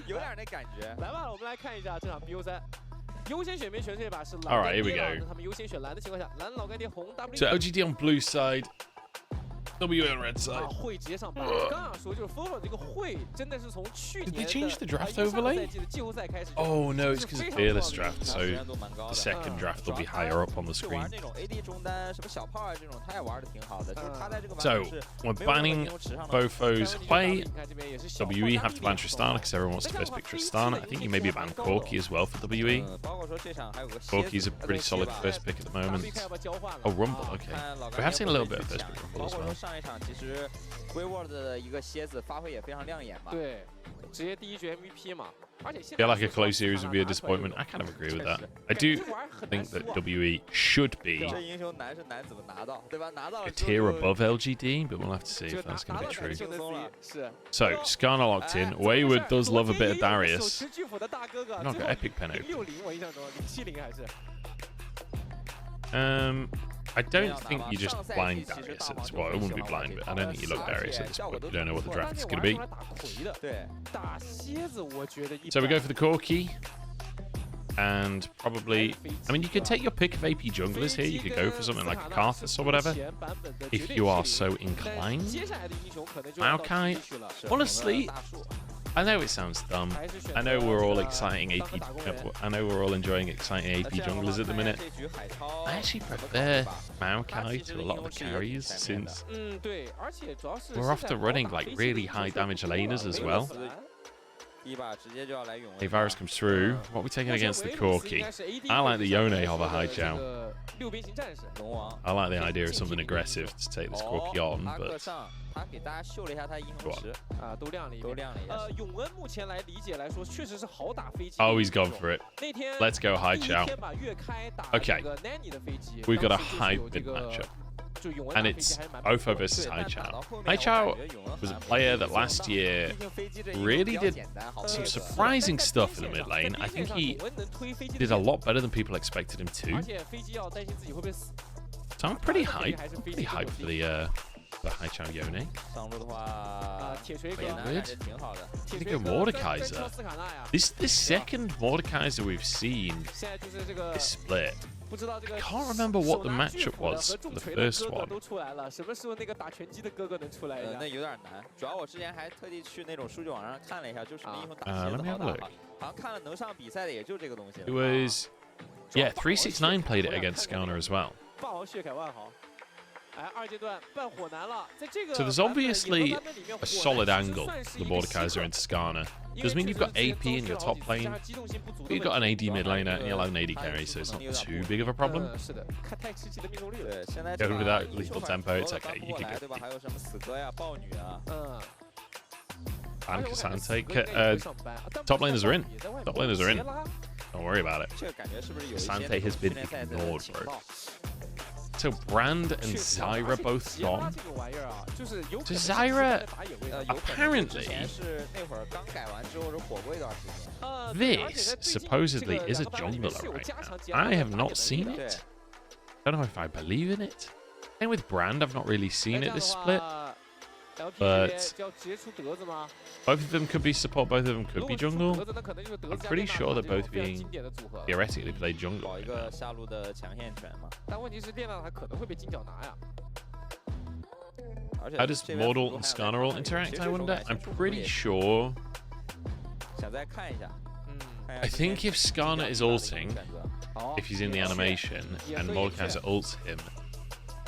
有点那感觉。来吧，我们来看一下这场 BO3。优先选边选这把是蓝。All right, here we go. 他们优先选蓝的情况下，蓝老干爹红 W。So LGD on blue side. W on red side. 会直接上八。刚想说就是 Fofo 这个会真的是从去年 Did they change the draft overlay? 赛季的季后赛开始。Oh no, it's because of fearless draft. So the second draft will be higher up on the screen. 玩那种 AD 中单什么小炮啊这种，他也玩的挺好的，就是他在这个 So we're banning Fofo's Hui. WE have to ban Tristana because everyone wants to first pick Tristana. I think you maybe ban Corki as well for WE. Corki's a pretty solid first pick at the moment. Oh, Rumble, okay. We have seen a little bit of first pick Rumble as well. 上一场其实 Wayward 的一个蝎子发挥也非常亮眼吧。对，直接第一局 MVP 嘛。而且 I feel like a close series would be a disappointment. I kind of agree with that. I do think that WE should be a tier above LGD, but we'll have to see if that's going to be true. So, Skarner locked in. Wayward does love a bit of Darius. Not got Epic Pen open. I don't think you just blind Darius at this point. It wouldn't be blind, but I don't think you look Darius at this point. You don't know what the draft is going to be. So we go for the Corki. And probably, I mean, you could take your pick of AP junglers here. You could go for something like a Karthus or whatever, if you are so inclined. Maokai, honestly, I know it sounds dumb. I know we're all exciting AP. I know we're all enjoying exciting AP junglers at the minute. I actually prefer Maokai to a lot of the carries since we're often running like really high damage laners as well. Hey, Varus comes through. What are we taking against the Corki? I like the Yone of a Hai Chao. I like the idea of something aggressive to take this Corki on, but... Oh, he's gone for it. Let's go Hai Chao. Okay, we've got a hybrid matchup. And it's Fofo versus Hai Chao. Hai Chao was a player that last year really did some surprising stuff in the mid lane. I think he did a lot better than people expected him to. So I'm pretty hyped. For the Hai Chao Yone. Weird. Go Mordekaiser. This second Mordekaiser we've seen is split. I can't remember what the matchup was for the first one. Let me have a look. It was, yeah, 369 played it against Skarner as well. So there's obviously a solid angle for the Mordekaiser into Skarner. Does mean you've got AP in your top lane, but you've got an AD mid laner and you'll have an AD carry, so it's not too big of a problem. Go with that lethal tempo, it's okay, you can get and Kasante. Top laners are in. Top laners are in. Don't worry about it. Kasante has been ignored, bro. So Brand and Zyra both gone. So Zyra, apparently, this supposedly is a jungler right now. I have not seen it. I don't know if I believe in it. And with Brand, I've not really seen it this split. But both of them could be support, both of them could be jungle. I'm pretty sure they're both being theoretically played jungle right now. How does Mortal and Skarner all interact, I wonder? I'm pretty sure. I think if Skarner is ulting, if he's in the animation, and Mordekaiser ults him,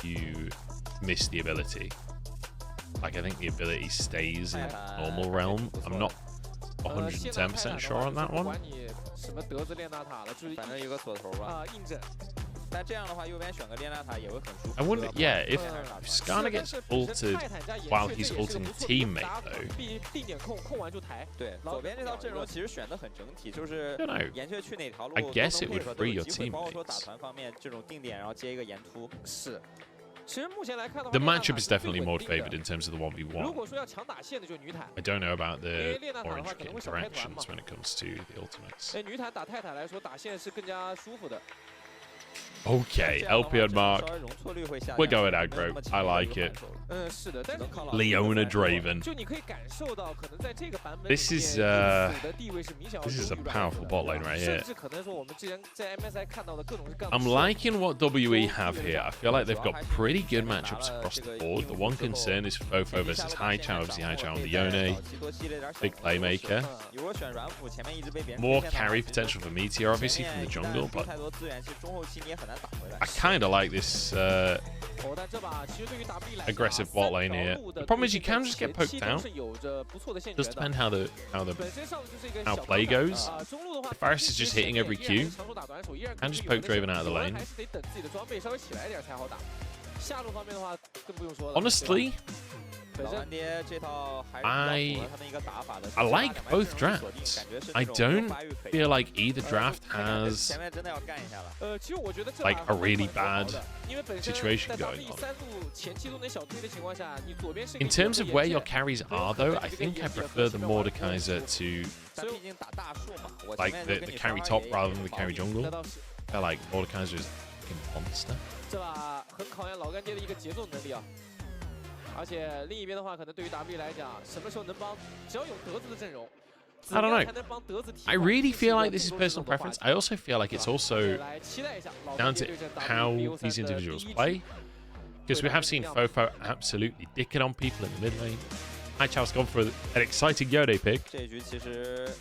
you miss the ability. Like, I think the ability stays in normal realm. I'm not 110% sure on that one. I wonder, yeah, if Skarner gets ulted while he's ulting a teammate, though, I don't know. I guess it would free your teammates. The matchup is definitely more favoured in terms of the 1v1. I don't know about the more intricate interactions when it comes to the ultimates. Okay, LPL Mark. We're going aggro. I like it. Leona Draven. This is a powerful bot lane right here. I'm liking what WE have here. I feel like they've got pretty good matchups across the board. The one concern is Fofo versus Haichao. Obviously, Haichao on the Yone. Big playmaker. More carry potential for Meteor, obviously, from the jungle, but I kind of like this aggressive bot lane here. The problem is you can just get poked out. Does depend how play goes. If Varus is just hitting every Q, and just poke Draven out of the lane. Honestly, I like both drafts. I don't feel like either draft has like a really bad situation going on. In terms of where your carries are, though, I think I prefer the Mordekaiser to like the carry top rather than the carry jungle. I feel like Mordekaiser is a fucking monster. 而且另一边的话，可能对于 W 来讲，什么时候能帮，只要有德子的阵容， I don't know. I really feel like this is personal preference. I also feel like it's also down to how these individuals play. Because we have seen Fofo absolutely dick it on people in the mid lane. Haichao's gone for an exciting Yone pick.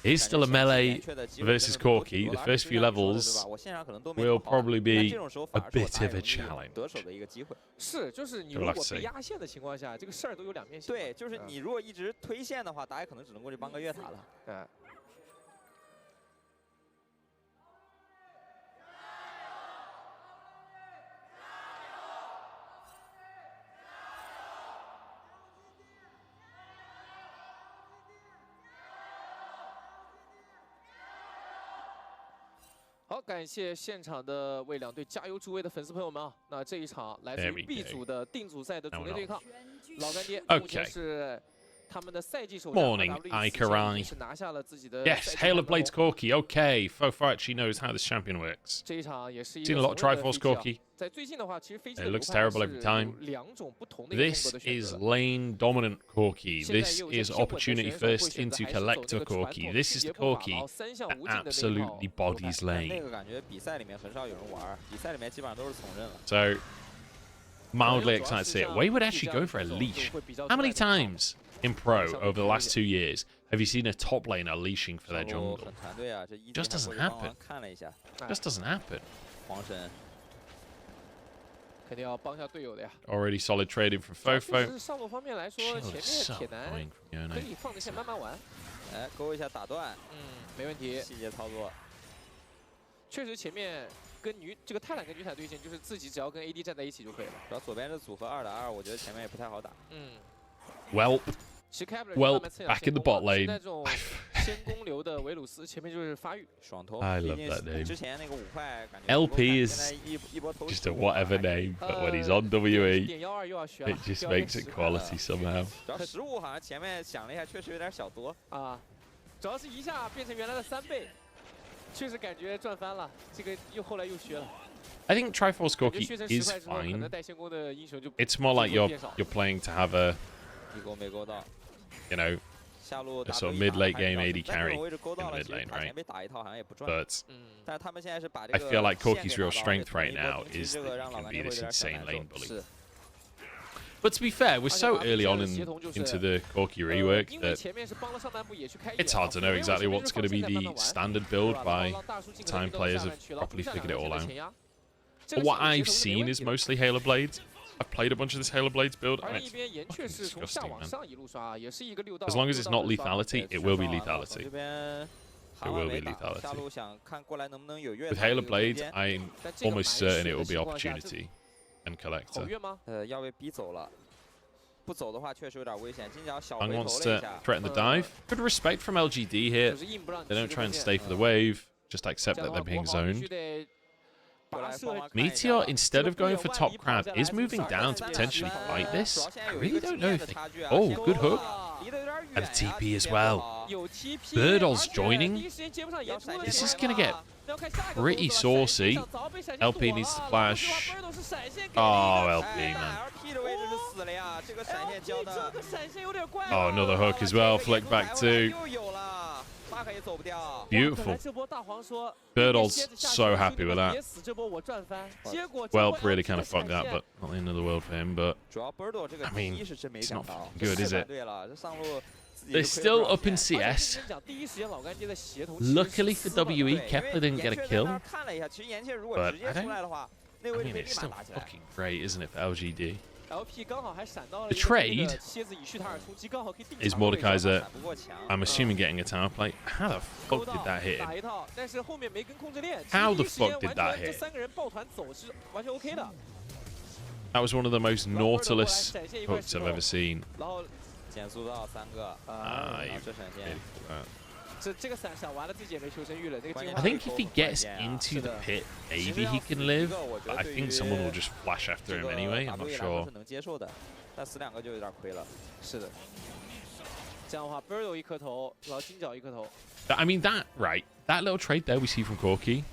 He's still a melee versus Corki. The first few levels will probably be a bit of a challenge. We'll have to see. 好，感谢现场的为两队加油助威的粉丝朋友们啊！那这一场来自于 B 组的定组赛的主队对抗，老干爹目前是他们的赛季首战 Ikarai. Yes, Hail of Blades Corki. Okay, Fofo actually knows how this champion works. 这一场也是 Seen a lot of Triforce Corki. 在最近的话，其实飞机 It looks terrible every time. This is lane dominant Corki. This is opportunity first into collector Corki. This is the Corki that absolutely bodies lane. So mildly excited to see it. Wei would actually go for a leash. How many times in pro over the last 2 years have you seen a top laner leashing for their jungle? Just doesn't happen. Just doesn't happen. Already solid trading from Fofo. Shield is so annoying from Yone. 确实前面跟这个泰坦跟女坦对线，就是自己只要跟 AD 站在一起就可以了。主要左边这组合2打2，我觉得前面也不太好打。Welp, back in the bot lane. I love that name. LP is just a whatever name, but when he's on WE, it just makes it quality somehow. 15好像前面想了一下，确实有点小多啊，主要是一下变成原来的3倍。 确实感觉赚翻了，这个后来又削了。 I think Triforce Corki is fine. It's more like you're playing to have a, you know, a sort of mid-late game AD carry in the mid lane, right? But I feel like Corki's real strength right now is that he can be this insane lane bully. But to be fair, we're so early on into the Corki rework that it's hard to know exactly what's going to be the standard build by the time players have properly figured it all out. But what I've seen is mostly Halo Blades. I've played a bunch of this Halo Blades build, and it's fucking disgusting, man. As long as it's not lethality, it will be lethality. It will be lethality. With Halo Blades, I'm almost certain it will be opportunity and collector. Ang wants to threaten the dive. Good respect from LGD here. They don't try and stay for the wave, just accept that they're being zoned. Meteor, instead of going for top crab, is moving down to potentially fight this. I really don't know if they... Oh, good hook. And a TP as well. Birdol's joining. This is going to get pretty saucy. LP needs to flash. Oh, LP, man. Oh, another hook as well. Flick back two. Beautiful. Birdall's so happy with that. Well, really kind of fucked that, but not the end of the world for him. But, I mean, it's not good, is it? They're still up in CS. Luckily for WE, Kepler didn't get a kill. But I mean, it's still fucking great, isn't it, for LGD? The trade is Mordekaiser, I'm assuming, getting a tower plate. How the fuck did that hit him? How the fuck did that hit? That was one of the most Nautilus hooks I've ever seen. I think if he gets into the pit, maybe he can live. But I think someone will just flash after him anyway. I'm not sure. I mean, that little trade there we see from Corki,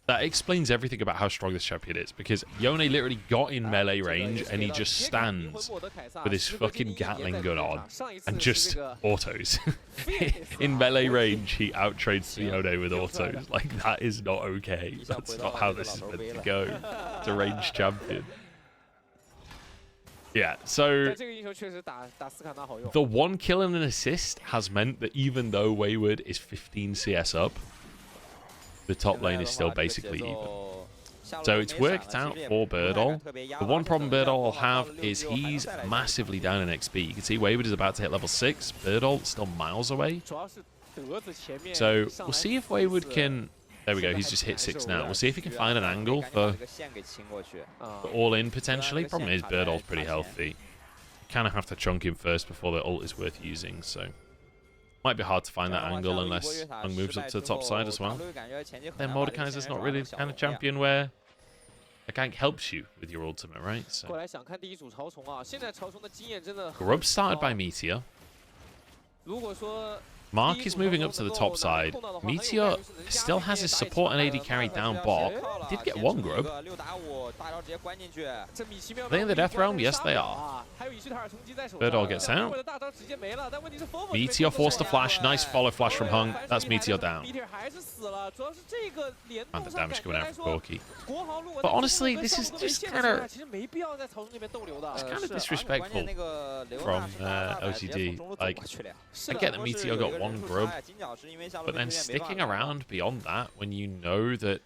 that explains everything about how strong this champion is, because Yone literally got in melee range and he just stands with his fucking Gatling gun on and just autos. In melee range, he outtrades Yone with autos. Like, that is not okay. That's not how this is meant to go. It's a ranged champion. Yeah, so the 1 kill and an assist has meant that even though Wayward is 15 CS up, the top lane is still basically even. So it's worked out for Birdall. The one problem Birdall will have is he's massively down in XP. You can see Wayward is about to hit level 6. Birdall still miles away. So we'll see if Wayward can... There we go, he's just hit 6 now. We'll see if he can find an angle for all-in, potentially. Problem is, Birdall's pretty healthy. You kind of have to chunk him first before the ult is worth using, so... Might be hard to find that angle unless Hung moves up to the top side as well. Then Mordekaiser's not really the kind of champion where a gank helps you with your ultimate, right? So. Grub started by Meteor. Mark is moving up to the top side. Meteor still has his support and AD carry down bot. He did get one grub. Are they in the death realm? Yes, they are. Birdall gets out. Meteor forced to flash. Nice follow flash from Hung. That's Meteor down. And the damage coming out from Corki. But honestly, this is just kind of... It's kind of disrespectful from LGD. Like, I get that Meteor got one grub, but then sticking around beyond that when you know that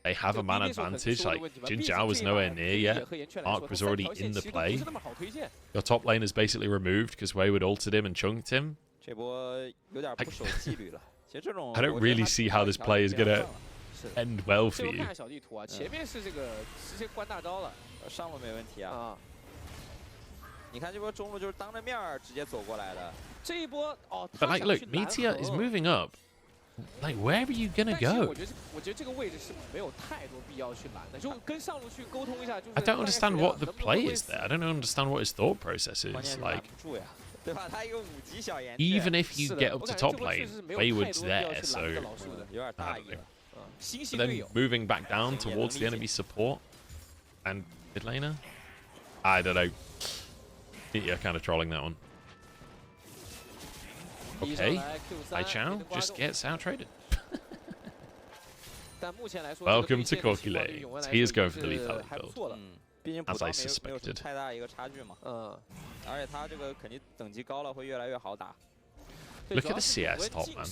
they have a man advantage, like Jin Zhao was nowhere near yet, Mark was already in the play, your top lane is basically removed because Wayward ulted him and chunked him. Like, I don't really see how this play is going to end well for you. But like, look, Meteor is moving up. Like, where are you gonna go? I don't understand what the play is there. I don't understand what his thought process is. Like, even if you get up to top lane, Wayward's there, so I don't know. But then moving back down towards the enemy support and mid laner, I don't know. You're kind of trolling that one. Okay, Hai Chao just gets out-traded. Welcome to Corki Lane. He is going for the lethal build, as I suspected. Look at the CS top, man.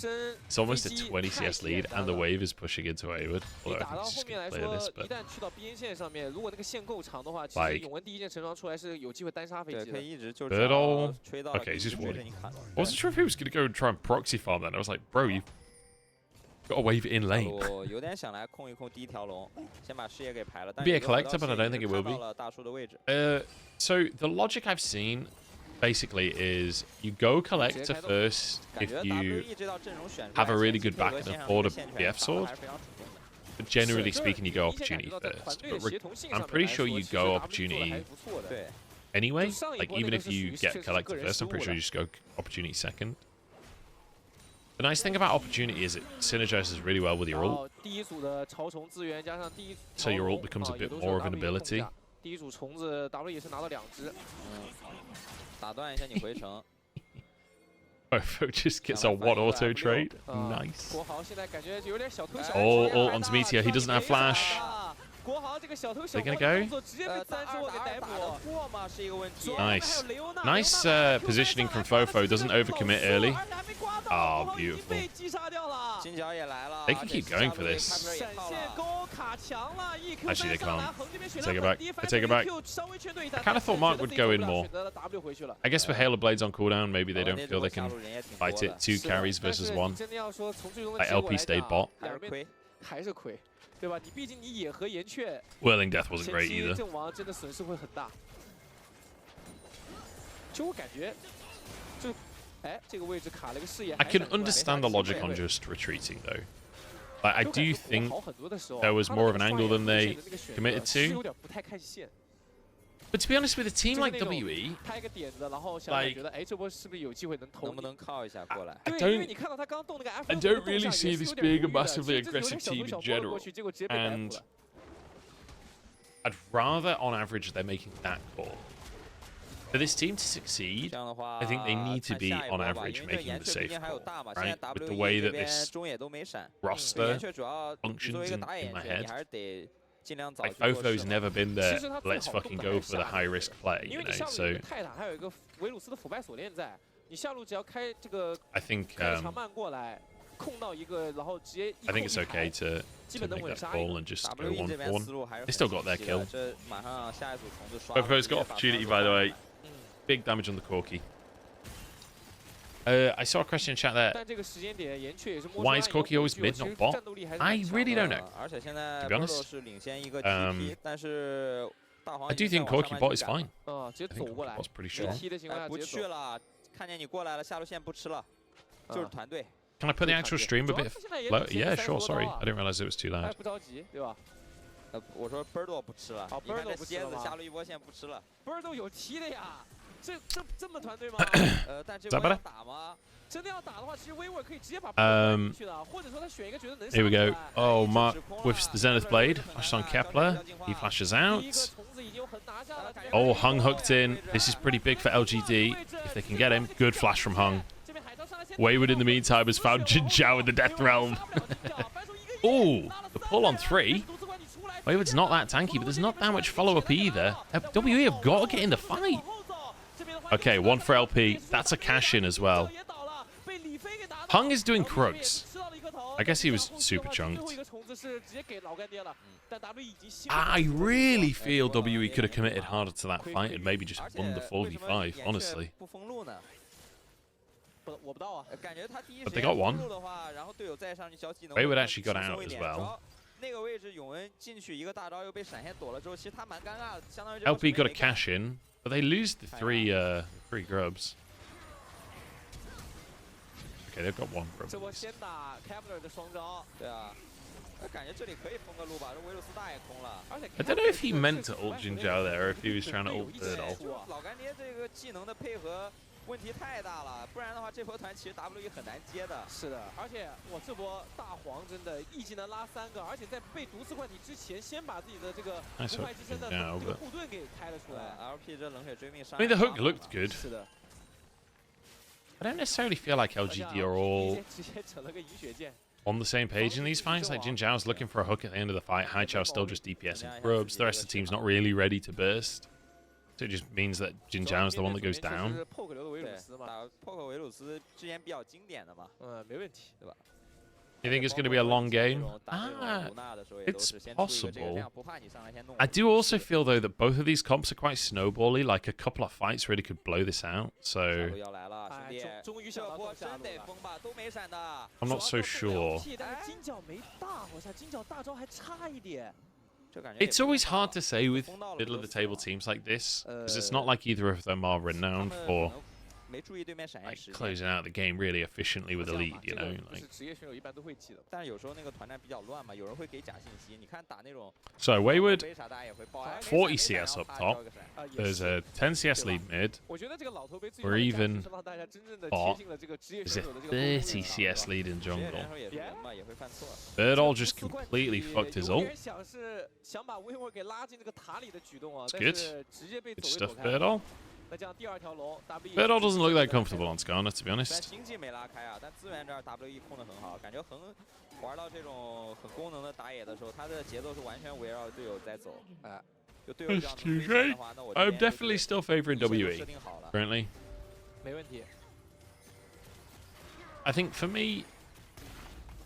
It's almost a 20 CS lead, and the wave is pushing into Wayward. Although I think he's just going to clear this, but... Like... Birdall... Okay, he's just warding. I wasn't sure if he was going to go and try and proxy farm then. I was like, bro, you've got to wave it in lane. Be a collector, but I don't think it will be. So, the logic I've seen... basically is you go collector first if you have a really good back and afford a BF sword. But generally speaking, you go opportunity first. But I'm pretty sure you go opportunity anyway. Like, even if you get collector first, I'm pretty sure you just go opportunity second. The nice thing about opportunity is it synergizes really well with your ult. 第一组的超虫资源加上第一组 So your ult becomes a bit more of an ability. 第一组虫子 W 也是拿到2只。打断一下你回城。Fofo just gets a what auto trade. Nice. 国豪现在感觉有点小偷小。Oh, onto Meteor. He doesn't have flash. 国豪这个小偷小 They're gonna go. 直接被3只握给逮捕。过吗是一个问题。Nice. Nice positioning from Fofo. Doesn't overcommit early. Oh, beautiful. They can keep going for this. Actually, they can't. Take it back. I take it back. I kind of thought Mark would go in more. I guess with Halo Blades on cooldown, maybe they don't feel they can fight it. 2 carries versus 1. Like LP stayed bot. Whirling Death wasn't great either. 这个位置卡了个视野。 I can understand the logic on just retreating though. Like I do think there was more of an angle than they committed to. But to be honest, with a team like WE, like I don't really see this being a massively aggressive team in general. And I'd rather, on average, they're making that call. For this team to succeed, I think they need to be, on average, making the safe call, right? With the way that this roster functions in my head, like Fofo's never been there. Let's fucking go for the high-risk play, you know. So I think it's okay to make that call and just go 1-for-1. They still got their kill. Fofo's got opportunity, by the way. Big damage on the Corki. I saw a question in chat there. Why is Corki always mid, not bot? I really don't know, to be honest. I do think Corki bot is fine. I think Corki bot's pretty strong. Can I put the actual stream a bit low? Yeah, sure, sorry. I didn't realize it was too loud. 我说 Birdo 不吃了，你看这蝎子下路一波线不吃了。Birdo 有踢的呀，这么团队吗？但这波要打吗？真的要打的话，其实微沃可以直接把 Birdo 进去的，或者说他选一个觉得能。 Here we go. Oh, Mark whiffs the Zenith Blade. Flashes on Kepler. He flashes out. Oh, Hung hooked in. This is pretty big for LGD. If they can get him, good flash from Hung. Wayward in the meantime has found Jin Zhao in the Death Realm. Oh, the pull on 3. Wayward's not that tanky, but there's not that much follow-up either. WE have got to get in the fight. Okay, 1 for LP. That's a cash-in as well. Hung is doing Krugs. I guess he was super chunked. I really feel WE could have committed harder to that fight and maybe just won the 4v5, honestly. But they got one. Wayward actually got out as well. LP got a cash in, but they lose the 3 grubs. Okay, they've got 1 grub. I don't know if he meant to ult Jin Zhao there or if he was trying to ult third ult. 问题太大了，不然的话，这波团其实 WE 很难接的。是的，而且我这波大黄真的一技能拉3个，而且在被毒刺换体之前，先把自己的这个无派之身的这个护盾给开了出来。LP 这冷血追命杀。I mean, the hook looked good. 是的。I don't necessarily feel like LGD are all on the same page in these fights. Like Jin Zhao's looking for a hook at the end of the fight. Hai Chao's still just DPSing grubs. The rest of the team's not really ready to burst. So it just means that Jin Zhao is the one that goes down. You think it's going to be a long game? It's possible. I do also feel, though, that both of these comps are quite snowbally. Like, a couple of fights really could blow this out, so I'm not so sure. It's always hard to say with middle-of-the-table teams like this, because it's not like either of them are renowned for like closing out the game really efficiently with a lead, you know. Like. So Wayward, 40 CS up top. There's a 10 CS lead mid. We're even bot. There's a 30 CS lead in jungle. Birdall just completely fucked his ult. It's good. Good stuff, Birdall. Birdall doesn't look that comfortable on Skarner, to be honest. That's too great. I'm definitely still favoring WE currently. I think for me,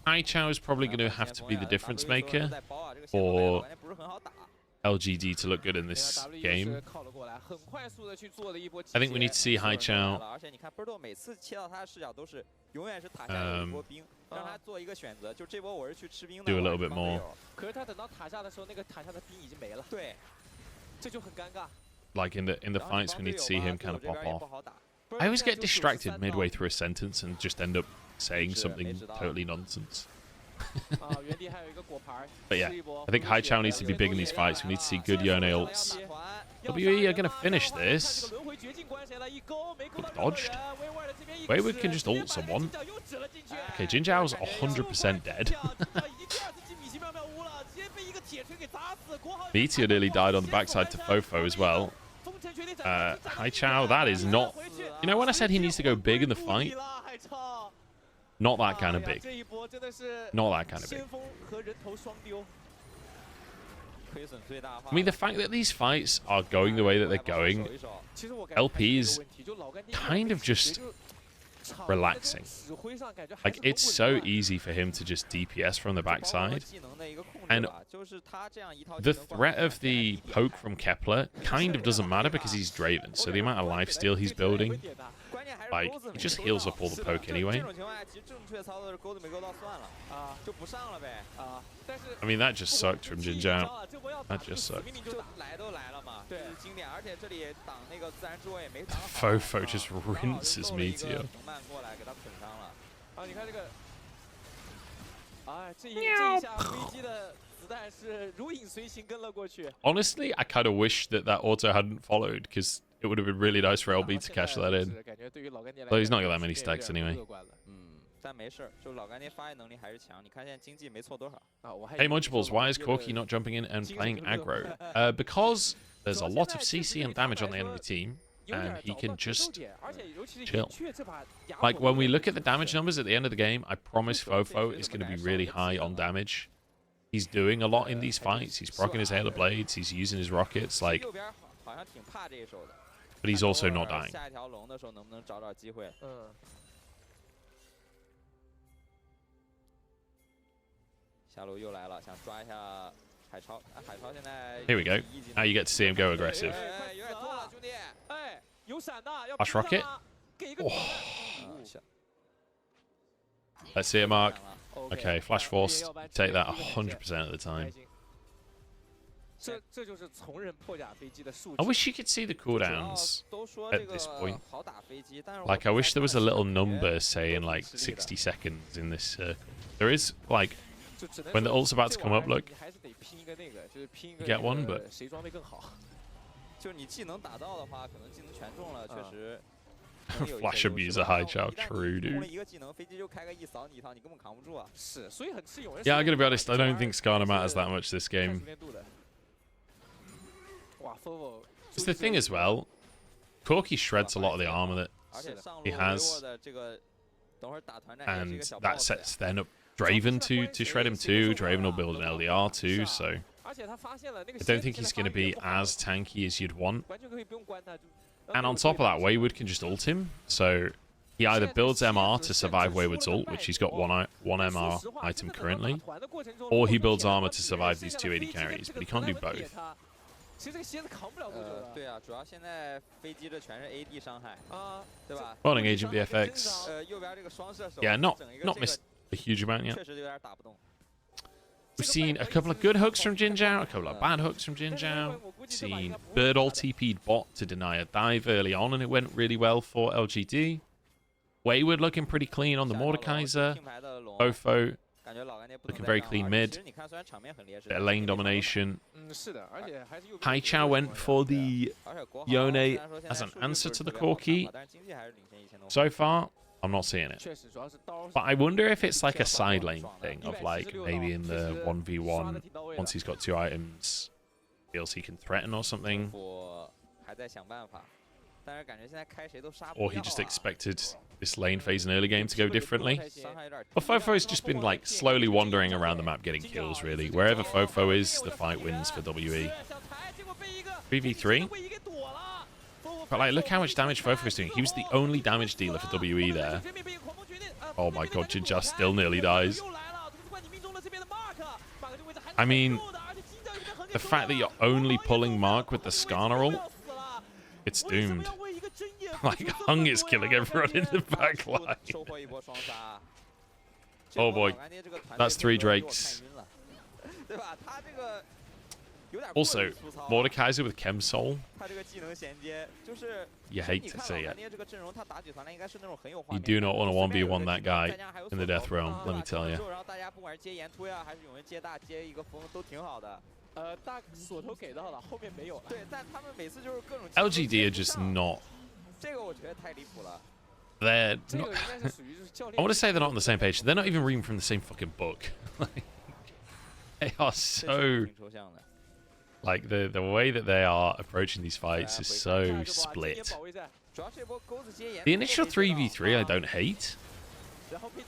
Haichao is probably going to have to be the difference maker for LGD to look good in this game. I think we need to see Haichao do a little bit more. Like in the fights, we need to see him kind of pop off. I always get distracted midway through a sentence and just end up saying something totally nonsense. But yeah, I think Haichao needs to be big in these fights. We need to see good Yone ults. WE are going to finish this. Dodged. Wayward can just ult someone. Okay, Jin Zhao's 100% dead. Meteor nearly died on the backside to Fofo as well. Haichao, that is not... You know when I said he needs to go big in the fight? Not that kind of big. Not that kind of big. I mean, the fact that these fights are going the way that they're going, LP is kind of just relaxing. Like, it's so easy for him to just DPS from the backside. And the threat of the poke from Kepler kind of doesn't matter because he's Draven. So the amount of lifesteal he's building, like, he just heals up all the poke anyway. I mean, that just sucked from Jin Zhao. That just sucked. Fofo just rinses Meteor. Honestly, I kind of wish that auto hadn't followed because it would have been really nice for LB to cash that in. Though he's not got that many stacks anyway. Hey Munchables, why is Corki not jumping in and playing aggro? Because there's a lot of CC and damage on the enemy team, and he can just chill. Like, when we look at the damage numbers at the end of the game, I promise Fofo is going to be really high on damage. He's doing a lot in these fights. He's proccing his Halo Blades. He's using his rockets, like... But he's also not dying. Here we go. Now you get to see him go aggressive. Flash rocket. Oh. Let's see it, Mark. Okay, flash force. Take that 100% of the time. I wish you could see the cooldowns at this point. Like, I wish there was a little number saying like 60 seconds in this circle. There is, like, when the ult's about to come up, look. You get one, but... Flash abuser Haichao, true, dude. Yeah, I'm gonna be honest, I don't think Skarner matters that much this game. It's the thing as well, Corki shreds a lot of the armor that he has, and that sets then up Draven to shred him too. Draven will build an LDR too, so I don't think he's going to be as tanky as you'd want. And on top of that, Wayward can just ult him, so he either builds MR to survive Wayward's ult, which he's got one MR item currently, or he builds armor to survive these 280 carries, but he can't do both. Morning, Agent VFX. Yeah, not missed a huge amount yet. We've seen a couple of good hooks from Jin Zhao, a couple of bad hooks from Jin Zhao. we've seen Bird all TP'd bot to deny a dive early on, and it went really well for LGD. Wayward looking pretty clean on the Mordekaiser. Fofo looking very clean mid. Bit of lane domination. Haichao went for the Yone as an answer to the Corki. So far, I'm not seeing it. But I wonder if it's like a side lane thing of like maybe in the 1v1, once he's got 2 items, feels he can threaten or something. Or he just expected this lane phase in early game to go differently. But Fofo's just been like slowly wandering around the map getting kills really. Wherever Fofo is, the fight wins for WE. 3v3. But like, look how much damage Fofo's doing. He was the only damage dealer for WE there. Oh my god, Jinja still nearly dies. I mean, the fact that you're only pulling Mark with the Skarner ult, it's doomed. Like, Hung is killing everyone in the back line. Oh boy, that's 3 Drakes. Also, Mordekaiser with Chem Soul. You hate to see it. You do not want to 1v1 that guy in the Death Realm, let me tell you. LGD are just not. They're not. I want to say they're not on the same page. They're not even reading from the same fucking book. They are so. Like, the way that they are approaching these fights is so split. The initial 3v3 I don't hate.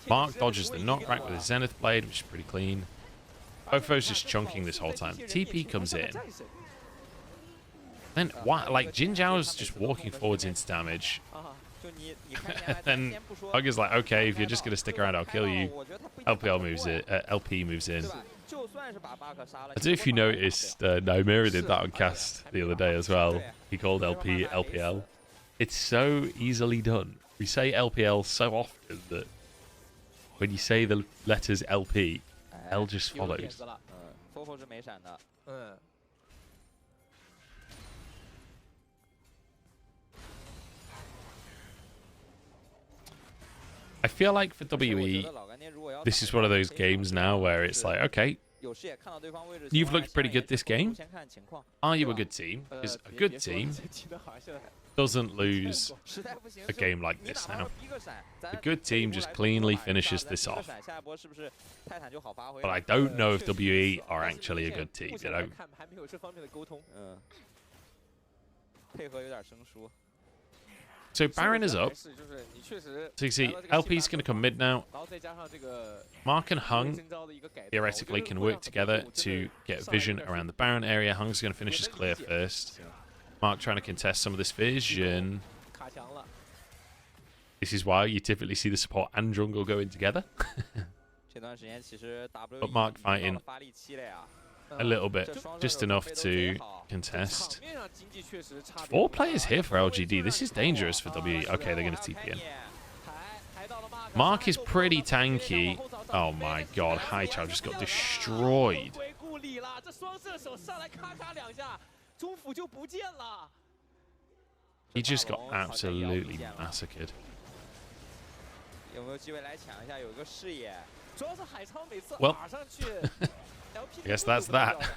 Mark dodges the knockback with his Zenith Blade, which is pretty clean. Fofo's just chunking this whole time. TP comes in. Then, what? Like, Jin Zhao's just walking forwards into damage. Then Hug is like, okay, if you're just going to stick around, I'll kill you. LPL moves it. LP moves in. I don't know if you noticed, Naimira did that on cast the other day as well. He called LP LPL. It's so easily done. We say LPL so often that when you say the letters LP, L just follows. I feel like for WE, this is one of those games now where it's like, okay, you've looked pretty good this game. Are you a good team? Because a good team doesn't lose a game like this now. A good team just cleanly finishes this off. But I don't know if WE are actually a good team, you know? So Baron is up. So you see, LP's going to come mid now. Mark and Hung theoretically can work together to get vision around the Baron area. Hung's going to finish his clear first. Mark trying to contest some of this vision. This is why you typically see the support and jungle going together. But Mark fighting a little bit, just enough to contest. 4 players here for LGD. This is dangerous for WE. Okay, they're going to TP in. Mark is pretty tanky. Oh my god, Haichao just got destroyed. He just got absolutely massacred. Well, I guess that's that.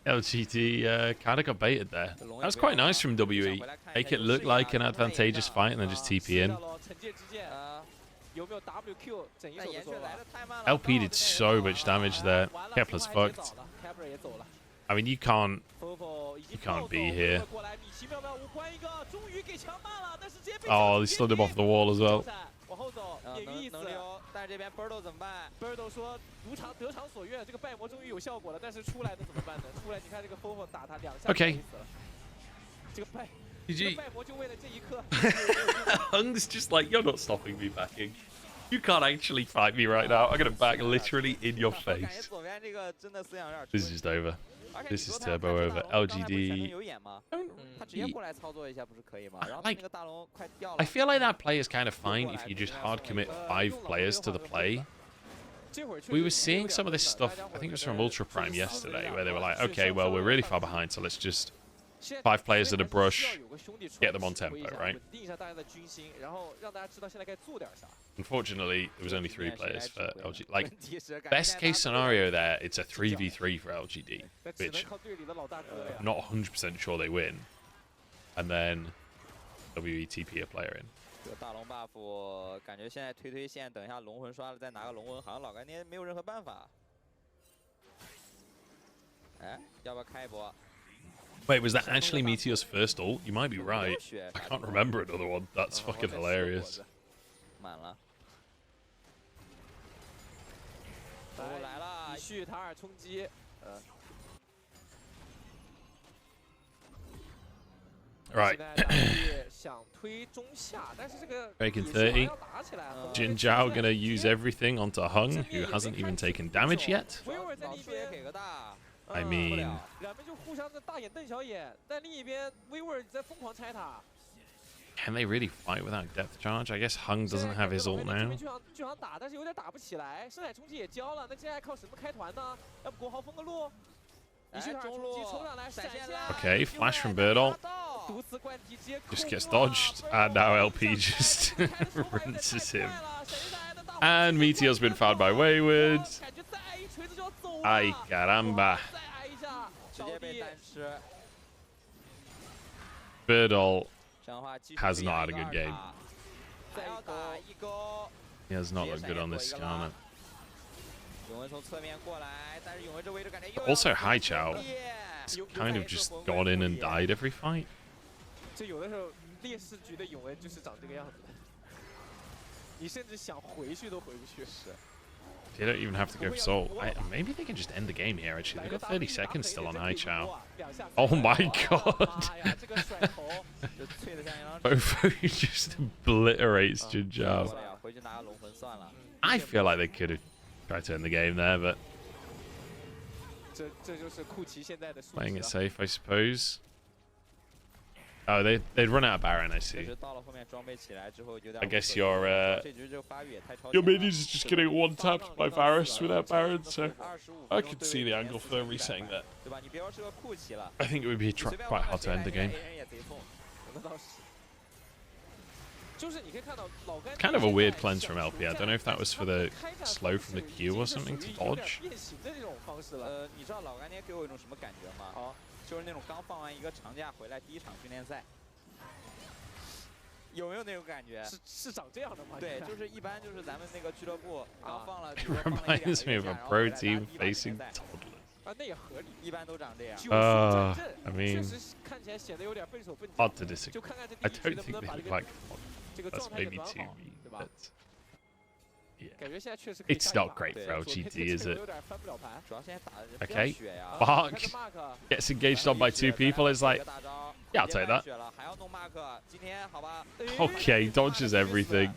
LGD kind of got baited there. That was quite nice from WE. Make it look like an advantageous fight and then just TP in. LP did so much damage there. Kepler's fucked. I mean, you can't be here. Oh, they stood him off the wall as well. Okay. GG. Hung's just like, you're not stopping me backing. You can't actually fight me right now. I'm going to back literally in your face. This is just over. This is turbo over. LGD. Like, I feel like that play is kind of fine if you just hard commit 5 players to the play. we were seeing some of this stuff, I think it was from Ultra Prime yesterday, where they were like, okay, well, we're really far behind, so let's just 5 players at a brush, get them on tempo, right? Unfortunately, there was only 3 players for LGD. Like, best case scenario there, it's a 3v3 for LGD, which I'm not 100% sure they win. And then WETP a player in. 这个大龙 buff 感觉现在推线，等一下龙魂刷了再拿个龙魂，好像老干爹没有任何办法。哎，要不要开一波？ Wait, was that actually Meteor's first ult? You might be right. I can't remember another one. That's fucking hilarious. 满了。来了，续塔尔冲击。Right. Bacon 30. Jin Zhao gonna use everything onto Hung, who hasn't even taken damage yet. I mean, can they really fight without depth charge? I guess Hung doesn't have his ult now. Okay, flash from Birdall. Just gets dodged, and now LP just rinses him. And Meteor's been found by Wayward. Ay caramba. Birdall has not had a good game. He has not looked good on this Skarner. Also, Hai Chao has kind of just gone in and died every fight. They don't even have to go for soul. Maybe they can just end the game here, actually. They've got 30 seconds still on Hai Chao. Oh my god! Fofo just obliterates Jin Zhao. I feel like they could have tried to end the game there, but playing it safe, I suppose. Oh, they'd run out of Baron, I see. I guess your minions is just getting one-tapped by Varus without Baron, so I can see the angle for them resetting that. I think it would be quite hard to end the game. It's kind of a weird cleanse from LP. I don't know if that was for the slow from the Q or something to dodge. 就是那种刚放完一个长假回来第一场训练赛，有没有那种感觉？是长这样的吗？对，就是一般就是咱们那个俱乐部刚放了。It reminds me of a pro team facing toddlers. 啊，那也合理，一般都长这样。I mean, 看起来显得有点笨手笨脚。 hard to disagree. I don't think they look like toddlers. That's maybe too mean, but yeah. It's not great for LGD, is it? Okay, Bark gets engaged on by 2 people. It's like, yeah, I'll take that. Okay, dodges everything.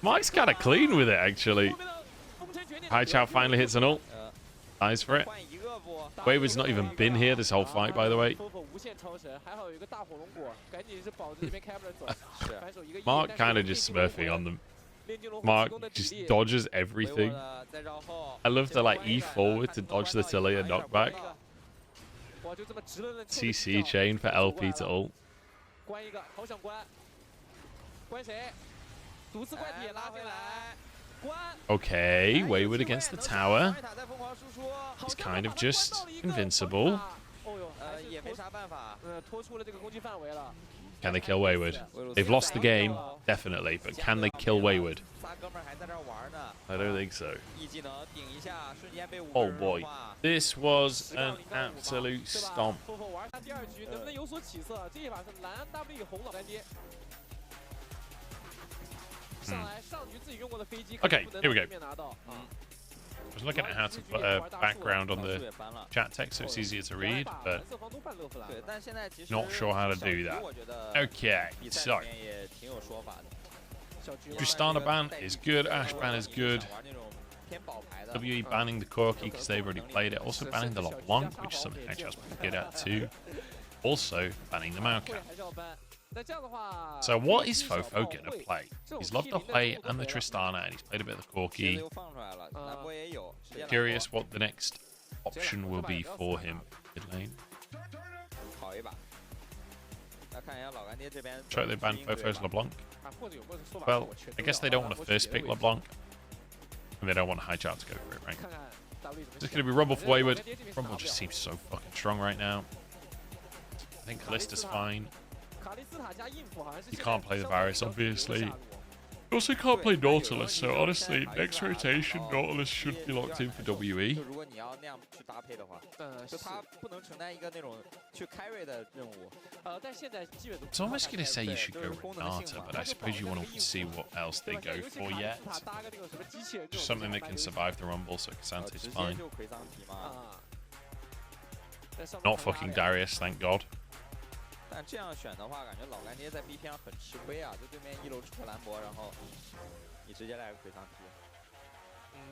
Mike's kind of clean with it, actually. Hai Chao finally hits an ult. Dies for it. Wayward's not even been here this whole fight, by the way. Mark kind of just smurfing on them. Mark just dodges everything. I love the like E forward to dodge the Talia knockback. CC chain for LP to ult. Okay, Wayward against the tower. He's kind of just invincible. Can they kill Wayward? They've lost the game, definitely, but can they kill Wayward? I don't think so. Oh boy, this was an absolute stomp. Okay, here we go. I was looking at how to put a background on the chat text so it's easier to read, but not sure how to do that. Okay, so Tristana ban is good, Ashe ban is good, WE banning the Corki because they've already played it, also banning the LeBlanc, which is something HL's pretty good at too, also banning the Maokai. So what is Fofo going to play? He's loved the play and the Tristana, and he's played a bit of the Corki. Curious what the next option will be for him mid lane. Try they ban Fofo's LeBlanc. Well, I guess they don't want to first pick LeBlanc. And they don't want High Chart to go for it, right? It's going to be Rumble for Wayward. Rumble just seems so fucking strong right now. I think Kallista's fine. You can't play the Varus, obviously. You also can't play Nautilus, so honestly, next rotation, Nautilus should be locked in for WE. It's almost going to say you should go Renata, but I suppose you want to see what else they go for yet. Just something that can survive the Rumble, so Casante's fine. Not fucking Darius, thank God. 但这样选的话，感觉老干爹在 B 篇很吃亏啊！就对面一楼出个兰博，然后你直接来个魁桑踢。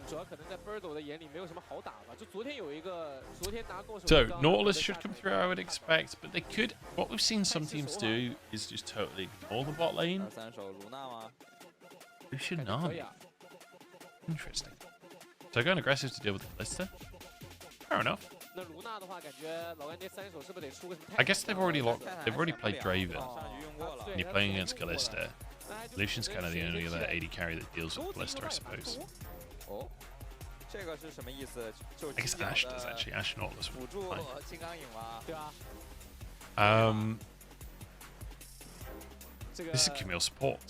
主要可能在 Birdo 的眼里没有什么好打吧。就昨天有一个，昨天拿过手。So Nautilus should come through, I would expect, but they could. What we've seen some teams do is just totally ignore the bot lane. 3手卢娜吗？ Who should not? Interesting. So going aggressive to deal with the Kalista. Fair enough. I guess they've already played Draven. And you're playing against Kalista. Lucian's kind of the only other AD carry that deals with Kalista, I suppose. I guess Ashe does actually. Ashe Nautilus would be fine. This is Camille support.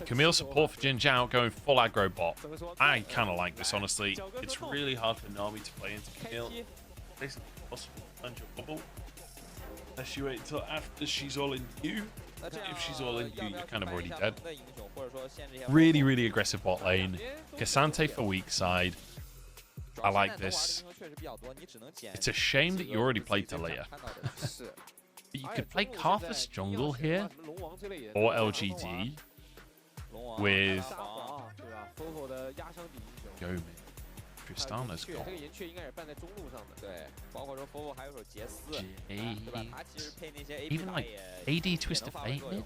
Camille support for Jin Zhao going full aggro bot. I kind of like this, honestly. It's really hard for Nami to play into Camille. Basically impossible to punch a bubble. Unless you wait until after she's all in you. If she's all in you, you're kind of already dead. Really, really aggressive bot lane. Casante for weak side. I like this. It's a shame that you already played Talia. You could play Karthus jungle here, or LGD, with Go mid. Tristana's gone. Even like AD Twist of Fate mid?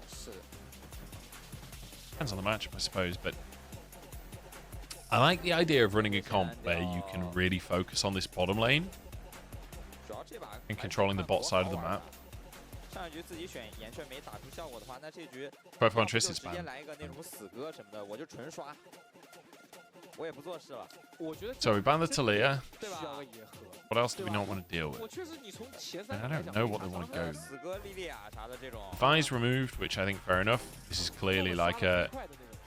Depends on the matchup, I suppose, but I like the idea of running a comp where you can really focus on this bottom lane and controlling the bot side of the map. Fofo on Trist is banned. So we banned the Talia. What else do we not want to deal with? I don't know what they want to go. Vi's removed, which I think fair enough. This is clearly like a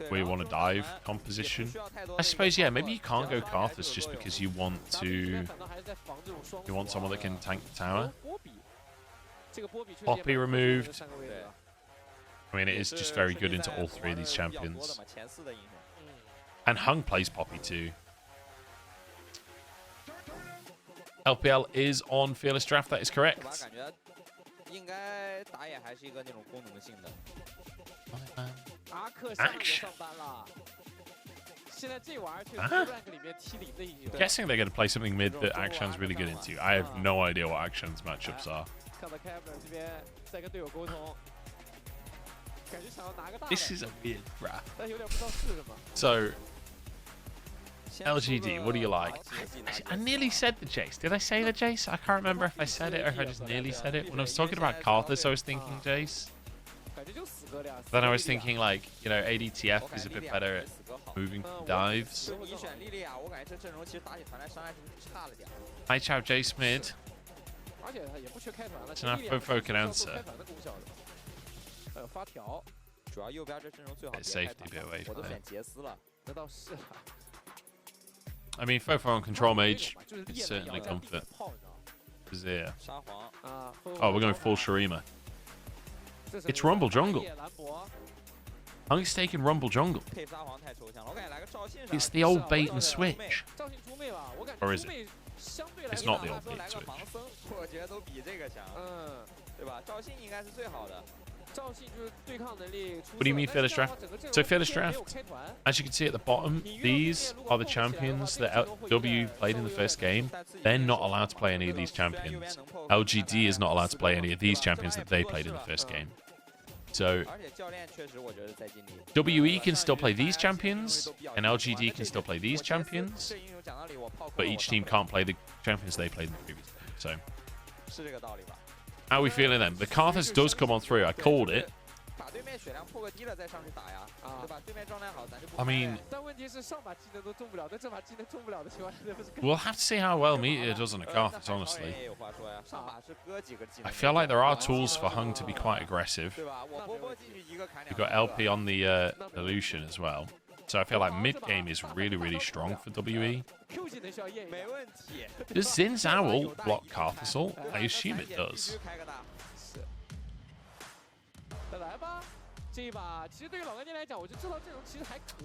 we want to dive composition. I suppose, yeah, maybe you can't go Karthus just because you want someone that can tank the tower. Poppy removed. I mean, it is just very good into all three of these champions. And Hung plays Poppy too. LPL is on Fearless Draft, that is correct. Action. Guessing they're going to play something mid that Akshan's really good into. I have no idea what Akshan's matchups are. This is a weird draft. So, LGD, what do you like? I nearly said the Jace. Did I say the Jace? I can't remember if I said it or if I just nearly said it. When I was talking about Karthus, I was thinking Jace. Then I was thinking, like, you know, ADTF is a bit better at moving dives. Hi, Chow Jace mid. So now Fofo can answer. Bit safety, bit away from it. I mean, Fofo on Control Mage is certainly comfort. Zia. Oh, we're going full Shurima. It's Rumble Jungle. Hung's taking Rumble Jungle. It's the old bait and switch. Or is it? It's not the old bait and switch. What do you mean Fearless Draft? So Fearless Draft, as you can see at the bottom, these are the champions that W played in the first game. They're not allowed to play any of these champions. LGD is not allowed to play any of these champions that they played in the first game. So WE can still play these champions, and LGD can still play these champions, but each team can't play the champions they played in the previous game. So, how are we feeling then? The Karthus does come on through. I called it. I mean, we'll have to see how well Meteor does on a Karthus, honestly. I feel like there are tools for Hung to be quite aggressive. We've got LP on the Illusion as well. So I feel like mid-game is really, really strong for WE. Does Zin's Owl block Karthus ult? I assume it does.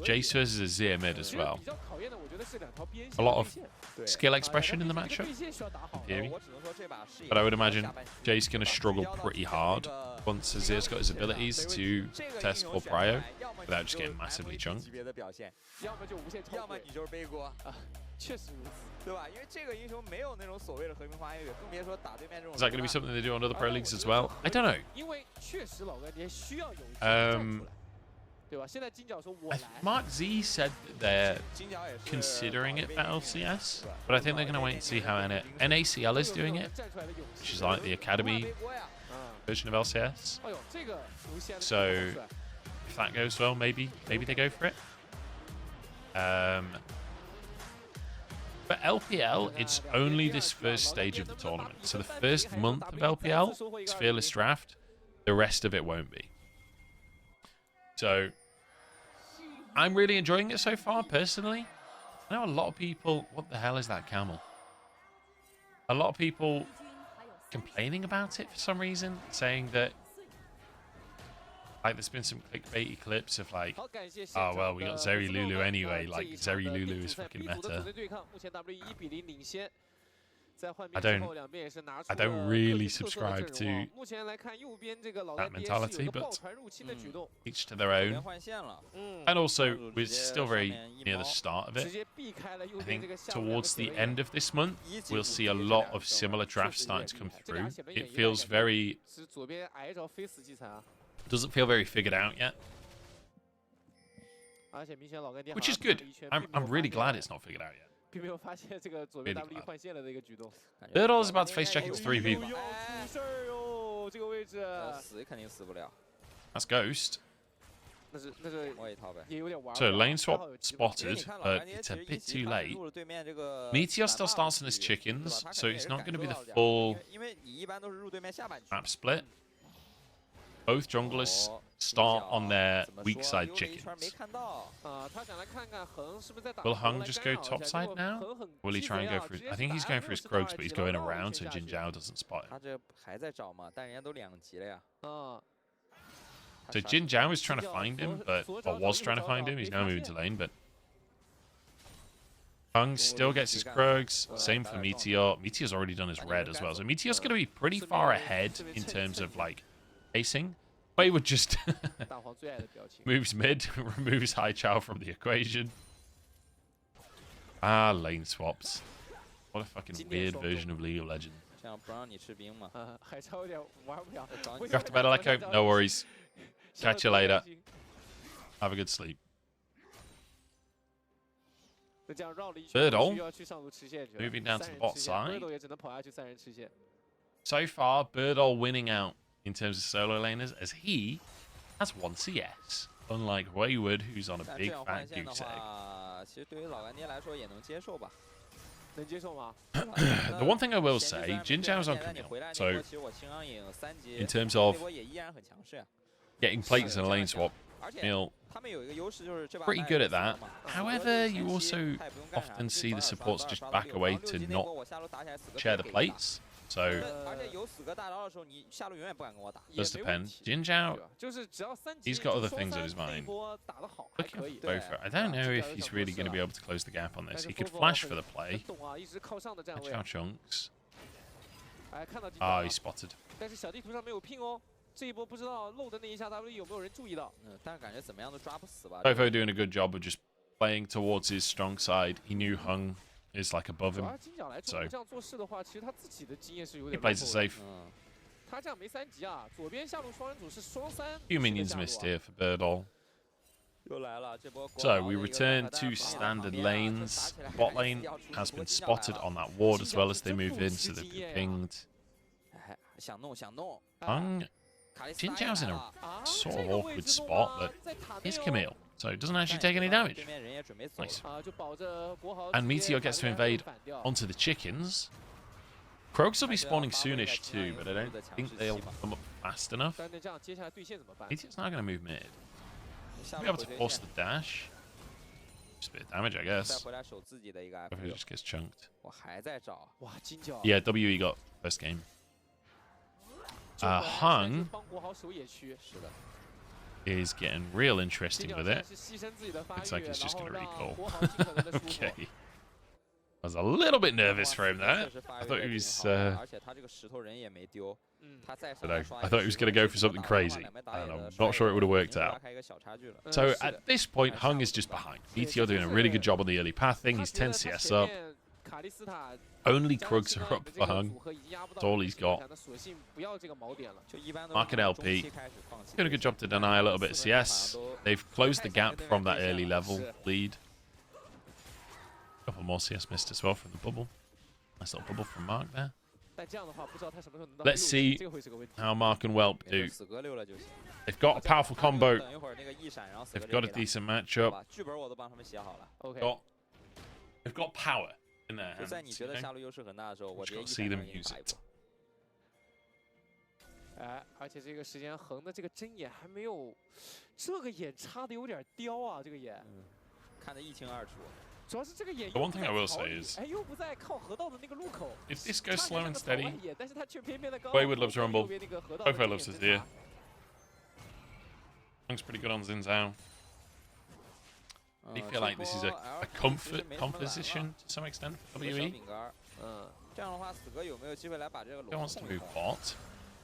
Jace versus Azir mid as well. A lot of skill expression in the matchup, but I would imagine Jace's going to struggle pretty hard once Azir's got his abilities to test for prio without just getting massively chunked. Is that going to be something they do on other pro leagues as well? I don't know. Mark Z said that they're considering it for LCS, but I think they're going to wait and see how NACL is doing it, which is like the academy version of LCS. So if that goes well, maybe they go for it. But LPL, it's only this first stage of the tournament. So the first month of LPL is Fearless Draft. The rest of it won't be. So I'm really enjoying it so far, personally. I know a lot of people... What the hell is that camel? A lot of people complaining about it for some reason, saying that... Like, there's been some clickbaity clips of like, oh, well, we got Zeri Lulu anyway. Like, Zeri Lulu is fucking meta. I don't really subscribe to that mentality, but each to their own. And also, we're still very near the start of it. I think towards the end of this month, we'll see a lot of similar drafts starting to come through. It feels very... Doesn't feel very figured out yet, which is good. I'm really glad it's not figured out yet. Really glad. Birdall is about to face check against 3 people. That's Ghost. So lane swap spotted, but it's a bit too late. Meteor still starts in his chickens, so it's not going to be the full map split. Both junglers start on their weak side chickens. Will Hung just go top side now? Will he try and go for his... I think he's going for his Krogs, but he's going around so Jin Zhao doesn't spot him. So Jin Zhao is trying to find him, or was trying to find him. He's now moving to lane, but... Hung still gets his Krogs. Same for Meteor. Meteor's already done his red as well. So Meteor's going to be pretty far ahead in terms of, like, pacing. But he would just moves mid, removes High Chow from the equation. Ah, lane swaps. What a fucking weird version of League of Legends. You have to battle Echo? No worries. Catch you later. Have a good sleep. Birdall moving down to the bot side. So far, Birdall winning out in terms of solo laners, as he has 1 CS, unlike Wayward, who's on a big fat goose egg. The one thing I will say, Jin Zhao's on Camille, so in terms of getting plates in a lane swap, Camille pretty good at that. However, you also often see the supports just back away to not share the plates. So, does depend. Jin Zhao, he's got other things on his mind. Looking at Fofo, I don't know if he's really going to be able to close the gap on this. He could flash for the play. Chao chunks. Ah, he's spotted. Fofo doing a good job of just playing towards his strong side. He knew Hung is like above him, so he plays it safe. 他这样没3级啊，左边下路双人组是双3。Few minions missed here for Birdall. 又来了，这波 So we return to standard lanes. Bot lane has been spotted on that ward as well as they move in, so they've been pinged. 想弄想弄。 Hung, Jin Zhao's in a sort of awkward spot, but here's Camille, so it doesn't actually take any damage. Nice. And Meteor gets to invade onto the chickens. Krogs will be spawning soonish too, but I don't think they'll come up fast enough. Meteor's now going to move mid. He'll be able to force the dash. Just a bit of damage, I guess. If he just gets chunked. Yeah, WE got first game. Hung is getting real interesting with it. Looks like it's just going to recall. Okay. I was a little bit nervous for him there. I thought he was. I thought he was going to go for something crazy, and I'm not sure it would have worked out. So at this point, Hung is just behind. Meteor doing a really good job on the early pathing. He's 10 CS up. Only Krugs are up for Hung. That's all he's got. Market LP. Doing a good job to deny a little bit of CS. They've closed the gap from that early level lead. A couple more CS missed as well from the bubble. Nice little bubble from Mark there. Let's see how Mark and Whelp do. They've got a powerful combo. They've got a decent matchup. They've got power in their hands. You know? Just got to see them use it. 而且这个时间横的这个针眼还没有，这个眼插的有点刁啊，这个眼。看得一清二楚。 The one thing I will say is, if this goes slow and steady, Wayward loves Rumble, Fofo loves Azir. Hung's pretty good on Xin Zhao. I feel like this is a comfort composition to some extent for WE. Who wants to move bot?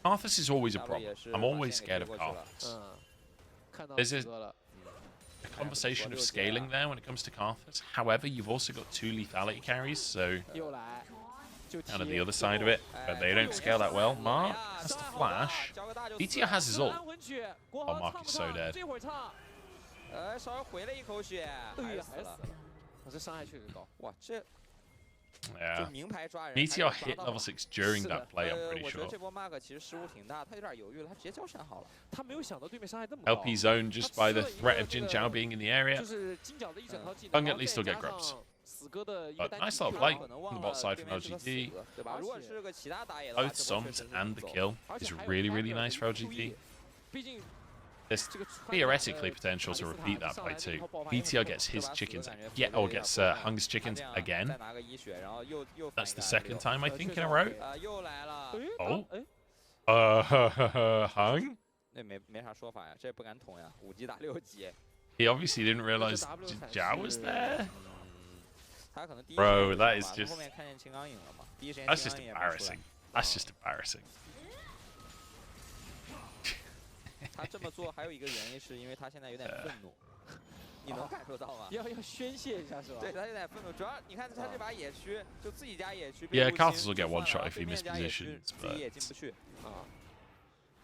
Karthus is always a problem. I'm always scared of Karthus. There's a conversation of scaling there when it comes to Karthus. However, you've also got 2 lethality carries, so kind of the other side of it, but they don't scale that well. Mark has to flash. ETR has his ult. Oh, Mark is so dead. Yeah. Meteor hit level 6 during that play, I'm pretty sure. LP zone just by the threat of Jin Zhao being in the area. Hung at least will get grubs. But nice little play on the bot side from LGD. Both sums and the kill is really, really nice for LGD. There's theoretically potential to repeat that play too. BTR gets his chickens, or gets Hung's chickens again. That's the second time I think in a row. Oh, Hung? He obviously didn't realize Zhao was there. Bro, that is just... That's just embarrassing. That's just embarrassing. 他这么做还有一个原因，是因为他现在有点愤怒，你能感受到吗？要宣泄一下是吧？对，他有点愤怒，主要你看他这把野区，就自己家野区。Yeah, Karthus will get one shot if he mispositions, but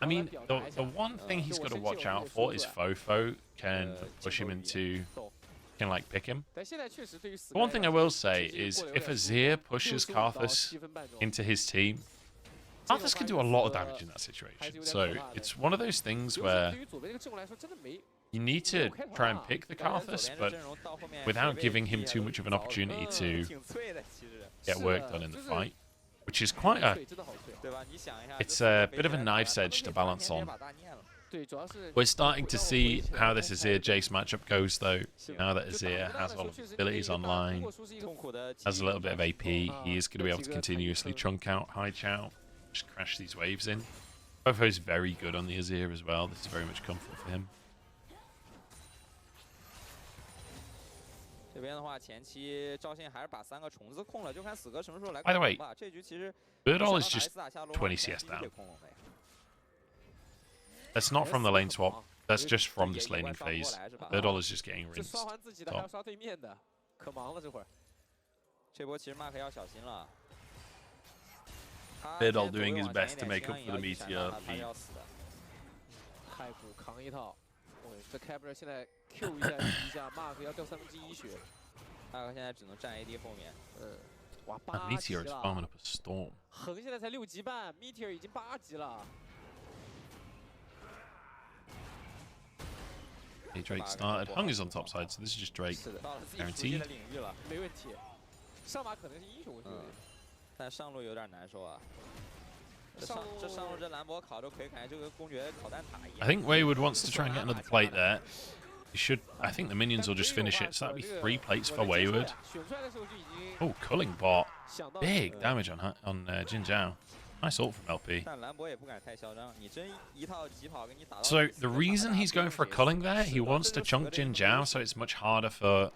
I mean, the one thing he's got to watch out for is Fofo can push him into, can like pick him. The one thing I will say is if Azir pushes Karthus into his team, Karthus can do a lot of damage in that situation. So it's one of those things where you need to try and pick the Karthus, but without giving him too much of an opportunity to get work done in the fight, which is quite a... It's a bit of a knife's edge to balance on. We're starting to see how this Azir-Jace matchup goes, though. Now that Azir has all of his abilities online, has a little bit of AP, he is going to be able to continuously chunk out High Chow, just crash these waves in. Fofo's very good on the Azir as well. This is very much comfort for him. By the way, Birdall is just 20 CS down. That's not from the lane swap. That's just from this laning phase. Birdall is just getting rinsed. Biddle doing his best to make up for the Meteor lead. 太古扛一套，这开不了，现在 Q 一下一下 ，Mark 要掉1/3血。Mark 现在只能站 AD 后面。哇，8级 Meteor is farming up a storm. 横现在才6级半 ，Meteor 已经8级了。Hey, Drake started. Hung is on top side, so this is just Drake. Guaranteed. 没问题。上马可能是英雄，但上路有点难受啊。上路这兰博烤着可以感觉就跟公爵烤蛋挞一样。I think Wayward wants to try and get another plate there. He should. I think the minions will just finish it. So that'd be 3 plates for Wayward. Oh, culling bot. Big damage on Jin Zhao. Nice ult from LP. So the reason he's going for a culling there, he wants to chunk Jin Zhao, so it's much harder for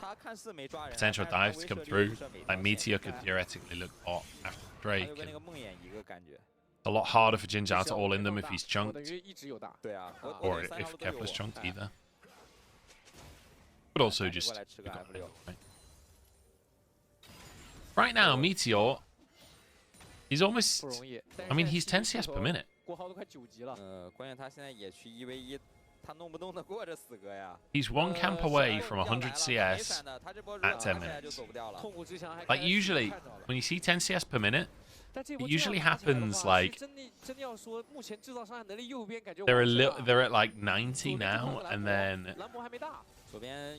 potential dives to come through. Like Meteor could theoretically look bot after Drake. A lot harder for Jin Zhao to all in them if he's chunked, or if Kepler's chunked either. But also just right now, Meteor. He's almost. I mean, he's 10 CS per minute. He's 1 camp away from 100 CS at 10 minutes. Like usually, when you see 10 CS per minute, it usually happens like they're at like 90 now, and then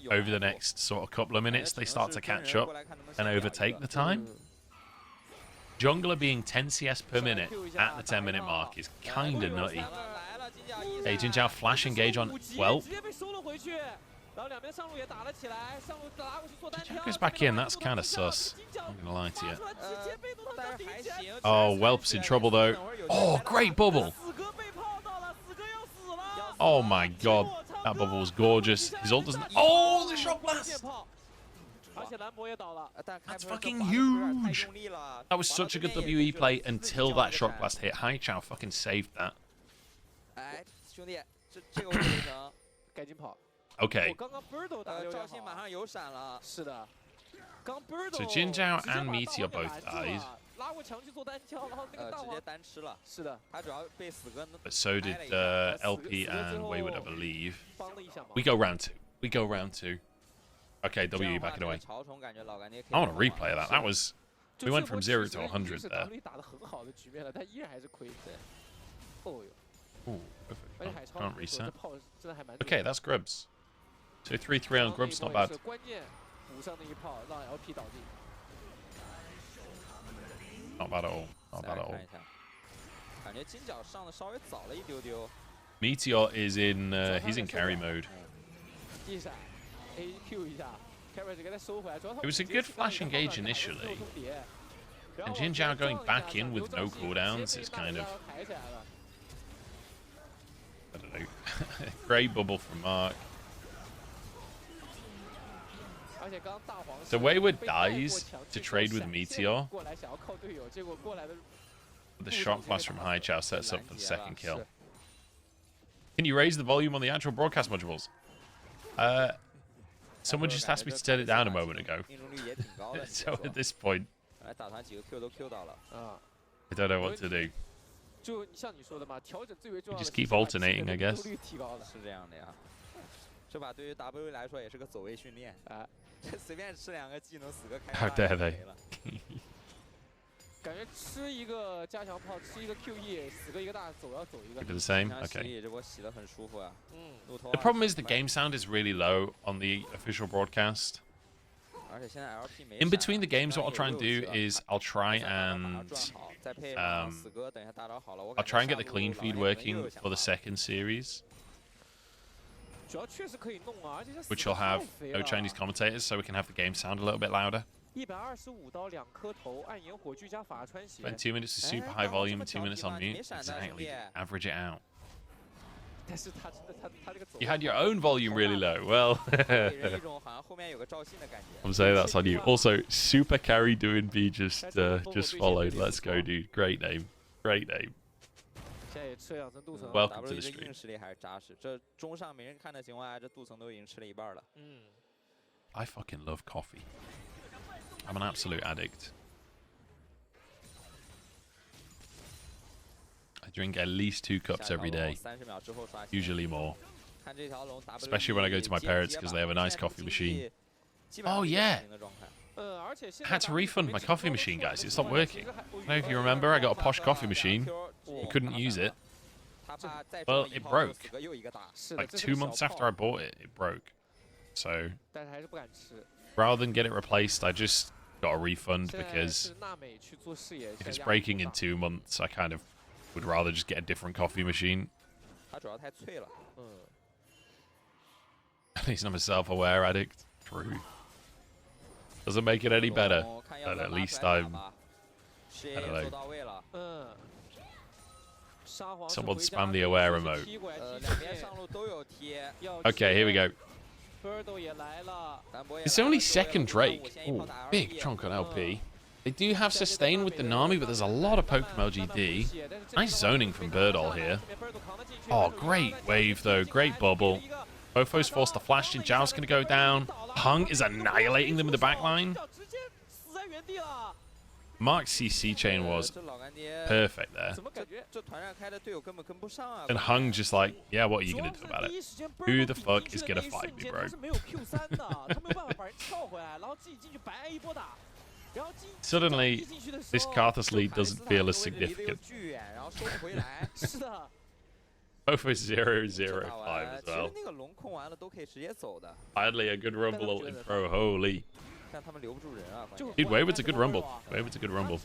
over the next sort of couple of minutes they start to catch up and overtake the time. Jungler being 10 CS per minute at the 10-minute mark is kinda nutty. Hey, Jin Zhao flash engage on Whelp. Jin goes back in, that's kinda sus. I'm gonna lie to you. Oh, Whelp's in trouble though. Oh, great bubble! Oh my god, that bubble was gorgeous. His ult doesn't. Oh, the shock blast! That's fucking huge! That was such a good WE play until that shock blast hit. Haichao fucking saved that. Okay. So Jin Zhao and Meteor both died. But so did LP and Wayward, I believe. We go round 2. We go round 2. Okay, WE back it away. I want to replay that. That was... We went from 0 to 100 there. Ooh, perfect. Oh, can't reset. Okay, that's Grubs. So 3-3 on Grubs, not bad. Not bad at all. Not bad at all. Meteor is in... he's in carry mode. It was a good flash engage initially. And Jin Zhao going back in with no cooldowns is kind of... I don't know. Great bubble from Mark. So Wayward dies to trade with Meteor. The shock blast from Haichao sets up for the second kill. Can you raise the volume on the actual broadcast modules? Someone just asked me to turn it down a moment ago. So at this point, I don't know what to do. We just keep alternating, I guess. How dare they? We do the same? Okay. The problem is the game sound is really low on the official broadcast. In between the games, what I'll try and do is I'll try and get the clean feed working for the second series, which will have no Chinese commentators, so we can have the game sound a little bit louder. Spend 2 minutes of super high volume and 2 minutes on mute. Exactly. Average it out. You had your own volume really low. Well, I'm saying that's on you. Also, super carry doing B just followed. Let's go, dude. Great name. Great name. Welcome to the stream. I fucking love coffee. I'm an absolute addict. drink at least 2 cups every day, usually more. Especially when I go to my parents because they have a nice coffee machine. Oh yeah, I had to refund my coffee machine, guys. It stopped working. I don't know if you remember, I got a posh coffee machine. I couldn't use it. Well, it broke. Like 2 months after I bought it, it broke. So, rather than get it replaced, I just got a refund because if it's breaking in 2 months, I kind of would rather just get a different coffee machine. At least I'm a self-aware addict. True. Doesn't make it any better, but at least I'm, I don't know. Someone spam the aware remote. Okay, here we go. It's only second Drake. Ooh, big chunk on LP. They do have sustain with the Nami, but there's a lot of poke from LGD. Nice zoning from Birdall here. Oh, great wave though. Great bubble. Fofo's forced to flash. Jin Zhao's going to go down. Hung is annihilating them in the backline. Mark's CC chain was perfect there. And Hung just like, yeah, what are you going to do about it? Who the fuck is going to fight me, bro? Suddenly, this Karthus lead doesn't feel as significant. Both with 0-0-5 as well. Finally, a good rumble ult in pro. Holy. Dude, Wayward's a good rumble. Wayward's a good rumble.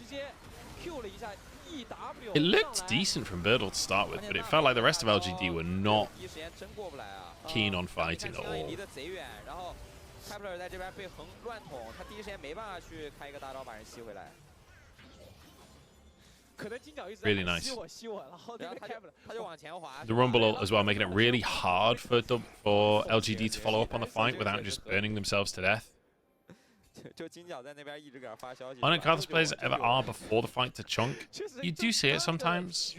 It looked decent from Birdall to start with, but it felt like the rest of LGD were not keen on fighting at all. Really nice. The rumble ult as well, making it really hard for LGD to follow up on the fight without just burning themselves to death. I don't Karthus players ever are before the fight to chunk. You do see it sometimes.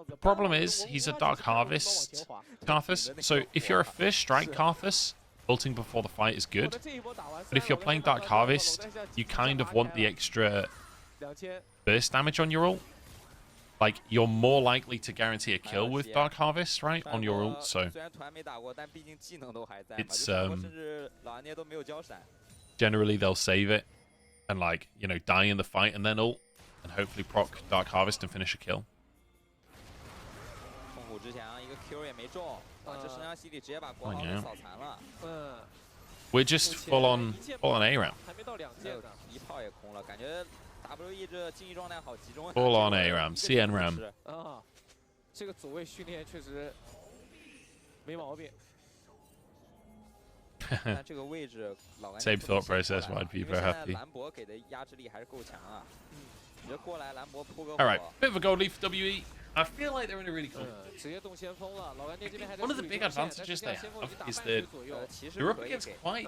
The problem is, he's a Dark Harvest Karthus, so if you're a first strike Karthus, ulting before the fight is good. But if you're playing Dark Harvest, you kind of want the extra burst damage on your ult. Like, you're more likely to guarantee a kill with Dark Harvest, right, on your ult, so it's, generally they'll save it and, like, you know, die in the fight and then ult and hopefully proc Dark Harvest and finish a kill. Oh, yeah. We're just full on ARAM. Full on ARAM, CN RAM. Same thought process, why'd people are happy. Alright, bit of a gold leaf for WE. I feel like they're in a really cool one of the big advantages they have is that they're up against quite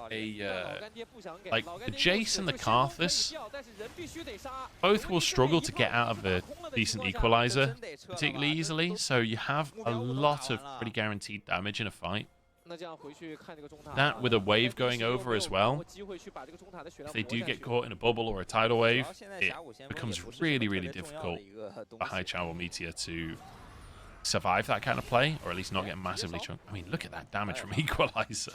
a like the Jace and the Karthus both will struggle to get out of a decent equalizer particularly easily, so you have a lot of pretty guaranteed damage in a fight. That with a wave going over as well, if they do get caught in a bubble or a tidal wave, it becomes really, really difficult for High Chow or Meteor to survive that kind of play, or at least not get massively chunked. I mean, look at that damage from Equalizer.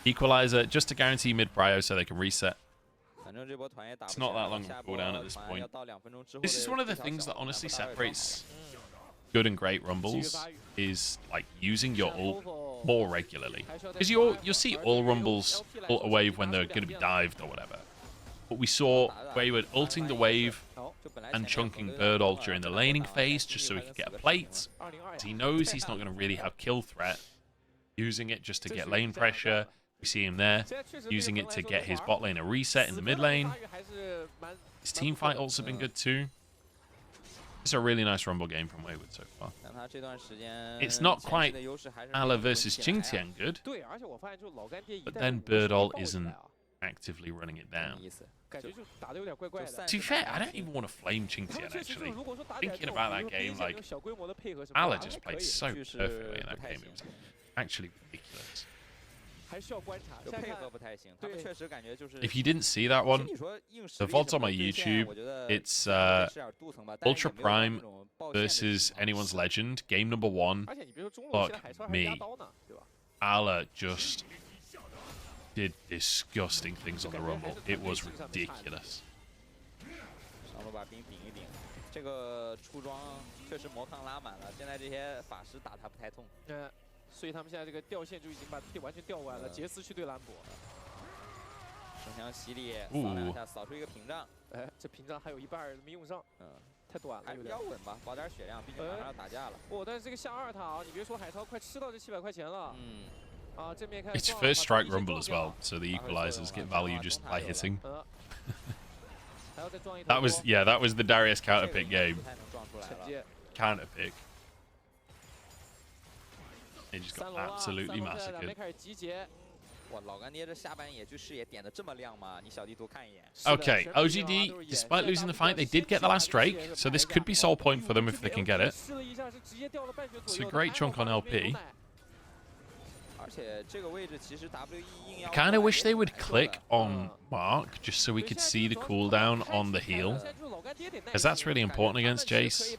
Equalizer, just to guarantee mid-prio so they can reset. It's not that long of a cooldown at this point. This is one of the things that honestly separates good and great rumbles, is like using your ult more regularly, because you'll see all rumbles ult a wave when they're going to be dived or whatever, but we saw Wayward ulting the wave and chunking Birdall during the laning phase just so he could get a plate, because he knows he's not going to really have kill threat, using it just to get lane pressure. We see him there using it to get his bot lane a reset in the mid lane. His team fight ults have been good too. It's a really nice rumble game from Wayward so far. It's not quite Ala versus Qingtian good, but then Birdall isn't actively running it down. To be fair, I don't even want to flame Qingtian actually. Thinking about that game, like, Ala just played so perfectly in that game, it was actually ridiculous. 还需要观察。就配合不太行，他们确实感觉就是。If you didn't see that one, the VOD's on my YouTube. It's Ultra Prime versus Anyone's Legend, game number 1. Fuck me. Ala just did disgusting things on the Rumble. It was ridiculous. 上路把兵顶一顶，这个出装确实魔抗拉满了，现在这些法师打他不太痛。所以他们现在这个掉线就已经把完全掉完了。杰斯去对兰博，圣枪洗礼，扫两下，扫出一个屏障。哎，这屏障还有一半没用上，太短了，有点。比较稳吧，保点血量，毕竟马上要打架了。但是这个下2塔啊，你别说海超快吃到这700块钱了。啊，正面看。It's first strike rumble as well, so the equalizers get value just by hitting. That was the Darius counter pick game. Counter pick. They just got absolutely massacred. Okay, LGD, despite losing the fight, they did get the last Drake, so this could be soul point for them if they can get it. It's a great chunk on LP. I kind of wish they would click on Mark just so we could see the cooldown on the heal, because that's really important against Jace.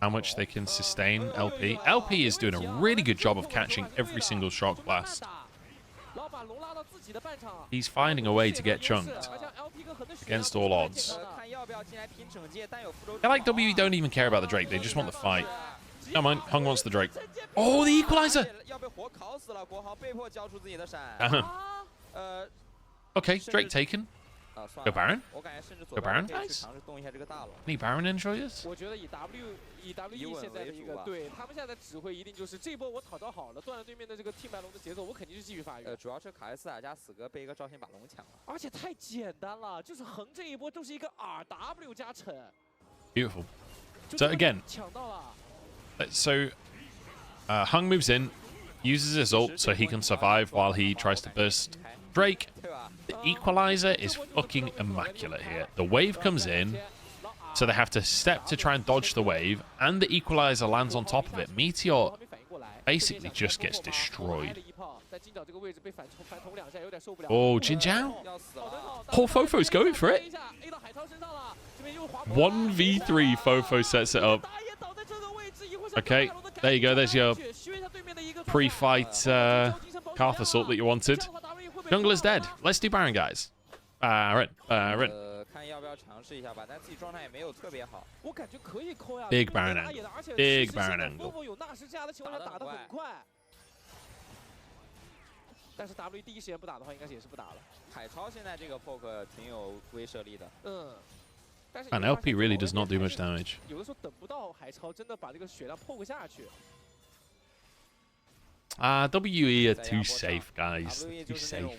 How much they can sustain LP. LP is doing a really good job of catching every single shock blast. He's finding a way to get chunked against all odds. I like WE don't even care about the Drake, they just want the fight. Never mind, Hung wants the Drake. Oh, the equalizer! Okay, Drake taken. Go Baron. Go Baron, guys. Any Baron enjoyers? 我觉得以 WE 现在的一个对他们现在的指挥一定就是这波我讨招好了，断了对面的这个 Team 白龙的节奏，我肯定是继续发育。主要是卡斯塔加死哥被一个赵信把龙抢了，而且太简单了，就是横这一波就是一个 RW 加成。Beautiful. So again. 抢到了。 So, Hung moves in, uses his ult so he can survive while he tries to burst Drake. The equalizer is fucking immaculate here. The wave comes in, so they have to step to try and dodge the wave, and the equalizer lands on top of it. Meteor basically just gets destroyed. Oh, Jin Zhao? Oh, Fofo's going for it. 1v3, Fofo sets it up. Okay, there you go. There's your pre-fight Karth assault that you wanted. Jungler's dead. Let's do Baron, guys. Baron. Big Baron angle. Big Baron angle. 但是 W 第一时间不打的话，应该是也是不打了。海超现在这个 poke 挺有威慑力的。And LP really does not do much damage. 有的时候等不到海超真的把这个血量 poke 下去。WE are too safe, guys. Too safe.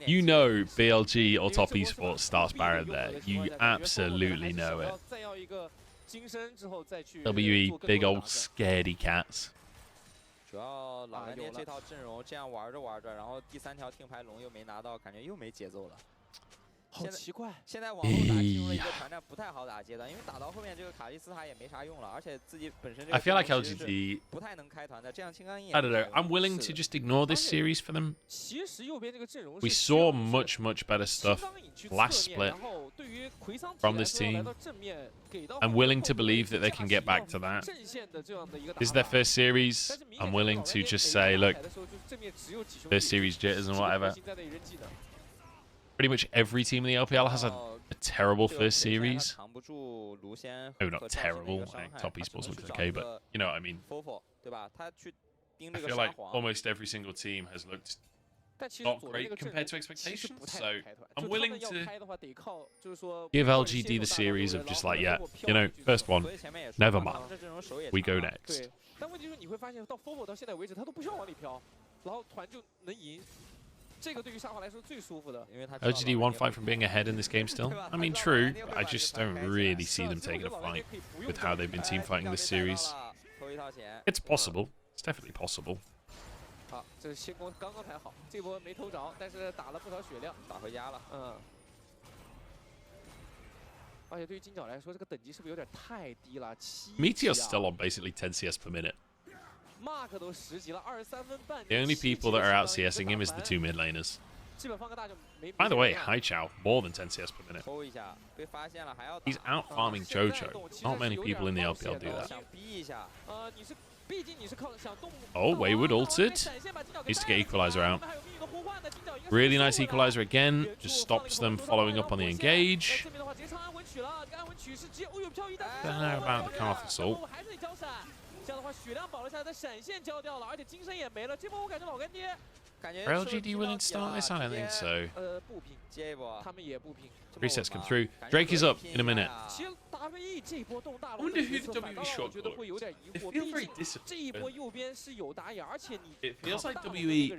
You know BLG or Top Esports starts Baron there. You absolutely know it. WE, big old scaredy cats. 主要老干爹这套阵容这样玩着玩着，然后第3条听牌龙又没拿到，感觉又没节奏了。 好奇怪，现在往后打进入了一个团战不太好打阶段，因为打到后面这个卡莉斯塔也没啥用了，而且自己本身这个 I feel like LGD 不太能开团的，这样青钢印 I don't know. I'm willing to just ignore this series for them. 其实右边这个阵容 We saw much better stuff last split from this team. I'm willing to believe that they can get back to that. This is their first series. I'm willing to just say, look, first series jitters and whatever. Pretty much every team in the LPL has a terrible first series. Oh, not terrible. Top Esports looks okay, but you know what I mean. I feel like almost every single team has looked not great compared to expectations, so I'm willing to give LGD the series of just like, yeah, you know, first one, never mind, we go next. 但问题是你会发现到 Fofo 到现在为止，他都不需要往里飘，然后团就能赢。 LGD one fight from being ahead in this game still. I mean, true, but I just don't really see them taking a fight with how they've been team fighting this series. It's possible. It's definitely possible. 好，这个先攻刚刚才好，这波没偷着，但是打了不少血量，打回家了。而且对于金角来说，这个等级是不是有点太低了？ Meteor's still on basically 10 CS per minute. ，Mark 都10级了，23分半。The only people that are out CSing him is the 2 mid laners. By the way, Hai Chao, more than 10 CS per minute. He's out farming Jojo. Not many people in the LPL do that. Oh, Wayward ulted. Needs to get Equalizer out. Really nice Equalizer again. Just stops them following up on the engage. Don't know about the Karth assault. Are LGD willing to start this? I don't think so. Resets come through. Drake is up in a minute. I wonder who the WE shot caller is. They feel very disciplined. It feels like WE...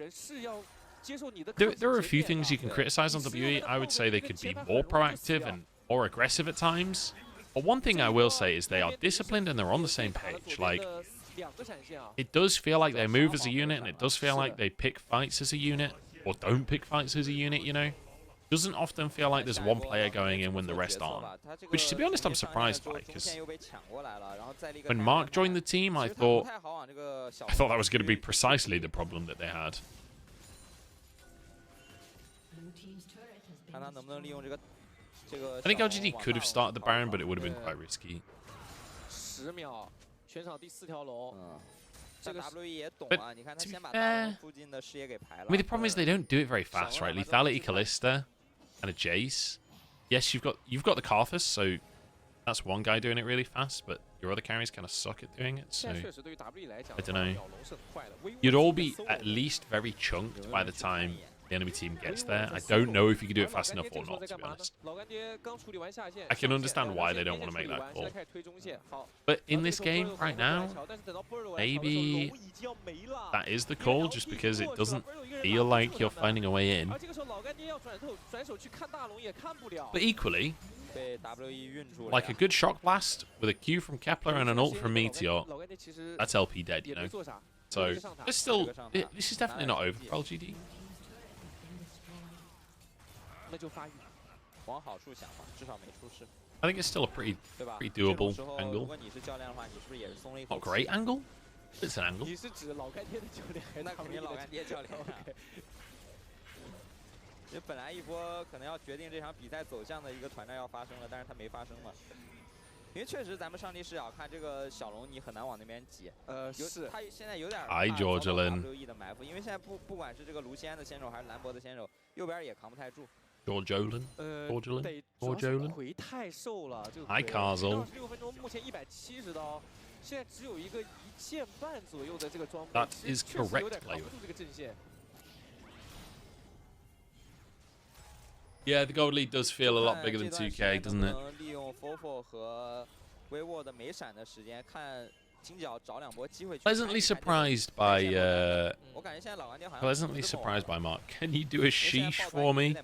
There are a few things you can criticize on WE. I would say they could be more proactive and more aggressive at times. But one thing I will say is they are disciplined and they're on the same page. Like, it does feel like they move as a unit, and it does feel like they pick fights as a unit, or don't pick fights as a unit, you know? Doesn't often feel like there's one player going in when the rest aren't. Which, to be honest, I'm surprised by, because when Mark joined the team, I thought that was going to be precisely the problem that they had. I think LGD could have started the Baron, but it would have been quite risky. But to be fair, I mean, the problem is they don't do it very fast, right? Lethality, Kalista, and a Jace. Yes, you've got the Karthus, so that's one guy doing it really fast, but your other carries kind of suck at doing it, so I don't know. You'd all be at least very chunked by the time the enemy team gets there. I don't know if you can do it fast enough or not, to be honest. I can understand why they don't want to make that call. But in this game right now, maybe that is the call, just because it doesn't feel like you're finding a way in. But equally, like a good shock blast with a Q from Kepler and an ult from Meteor, that's LP dead, you know? So, it's still, this is definitely not over for LGD. I think it's still a pretty doable angle. Not great angle, but it's an angle. 其实本来一波可能要决定这场比赛走向的一个团战要发生了，但是它没发生嘛。因为确实咱们上帝视角看这个小龙，你很难往那边挤。是。他现在有点怕WE的埋伏，因为现在不管是这个卢锡安的先手还是兰博的先手，右边也扛不太住。Georgiolin， 回太瘦了，就 Hi Castle。6分钟，目前170刀，现在只有一个1件半左右的这个装备， That is correct, 扛不住这个阵线。 Yeah, the gold lead does feel a lot bigger than 2K, doesn't it? 利用 Fofo 和微沃的没闪的时间，看金角找2波机会。Pleasantly surprised by Pleasantly surprised by Mark. Can you do a sheesh for me?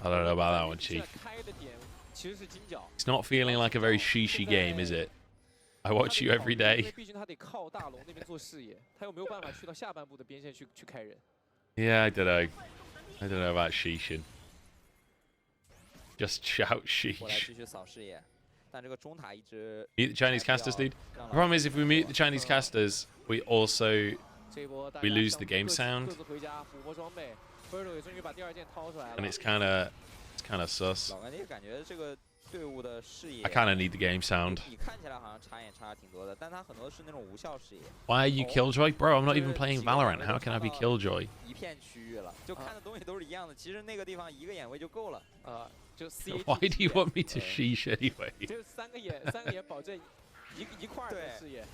I don't know about that one, Chief. It's not feeling like a very sheeshy game, is it? I watch you every day. Yeah, I don't know. I don't know about sheeshing. Just shout sheesh. Mute the Chinese casters, dude. The problem is, if we mute the Chinese casters, we lose the game sound. And it's kind of sus. I kind of need the game sound. Why are you Killjoy? Bro, I'm not even playing Valorant. How can I be Killjoy? Why do you want me to sheesh anyway?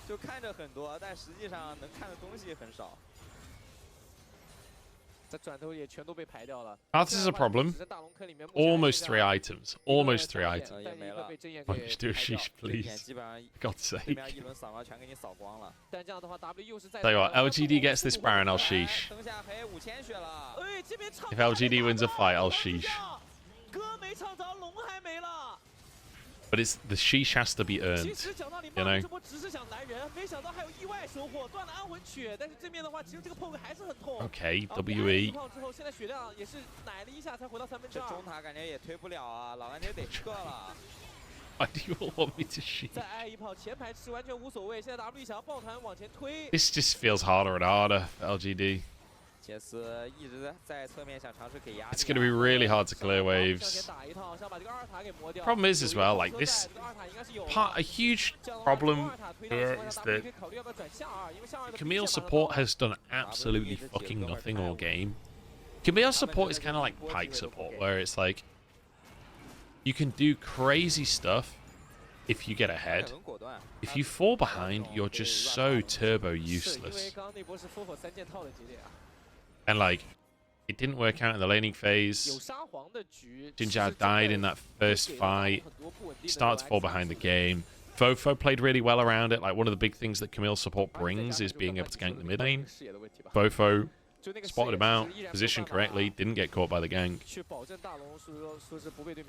就看着很多，但实际上能看的东西很少。 This is a problem. Almost 3 items. Almost 3 items. Why don't you do a sheesh, please? For God's sake. Tell you what, LGD gets this Baron, I'll sheesh. If LGD wins a fight, I'll sheesh. But it's the sheesh has to be earned, you know? Okay, WE. Why do you all want me to sheep? This just feels harder and harder for LGD. It's going to be really hard to clear waves. Problem is as well, like this a huge problem here is that Camille's support has done absolutely fucking nothing all game. Camille's support is kind of like Pyke support, where it's like you can do crazy stuff if you get ahead. If you fall behind, you're just so turbo useless. And like, it didn't work out in the laning phase. Jinjiao died in that first fight. He started to fall behind the game. Fofo played really well around it. Like, one of the big things that Camille's support brings is being able to gank the mid lane. Fofo spotted him out, positioned correctly, didn't get caught by the gank.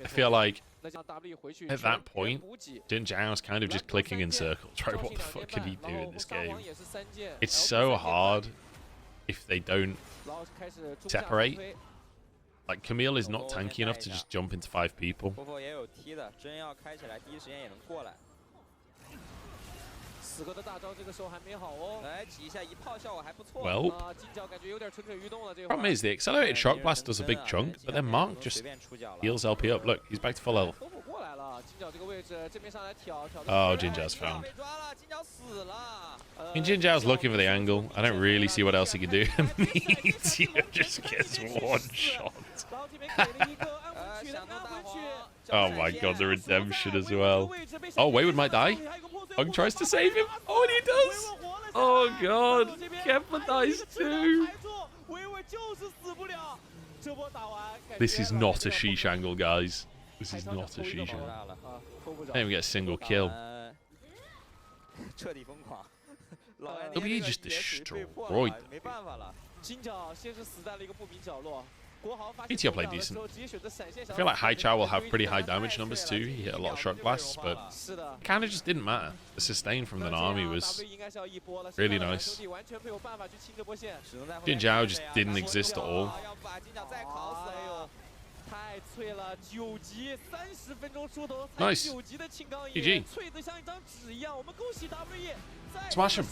I feel like at that point, Jinjiao's kind of just clicking in circles, right? What the fuck can he do in this game? It's so hard if they don't separate. Like, Camille is not tanky enough to just jump into 5 people. Well, problem is the accelerated shock blast does a big chunk, but then Mark just heals LP up. Look, he's back to full health. Oh, Jinjiao's found. I mean, Jinjiao's looking for the angle. I don't really see what else he can do. Meteor just gets one shot. Oh my god, the redemption as well. Oh, Wayward might die. Hug tries to save him. Oh, and he does. Oh god, Kemper dies too. This is not a sheesh angle, guys. This is not a sheesh angle. I didn't even get a single kill. W just destroyed them. PTR played decent. I feel like Haichao will have pretty high damage numbers too. He hit a lot of shock blasts, but it kind of just didn't matter. The sustain from the Nami was really nice. Jinjiao just didn't exist at all. Nice. GG. Smash him.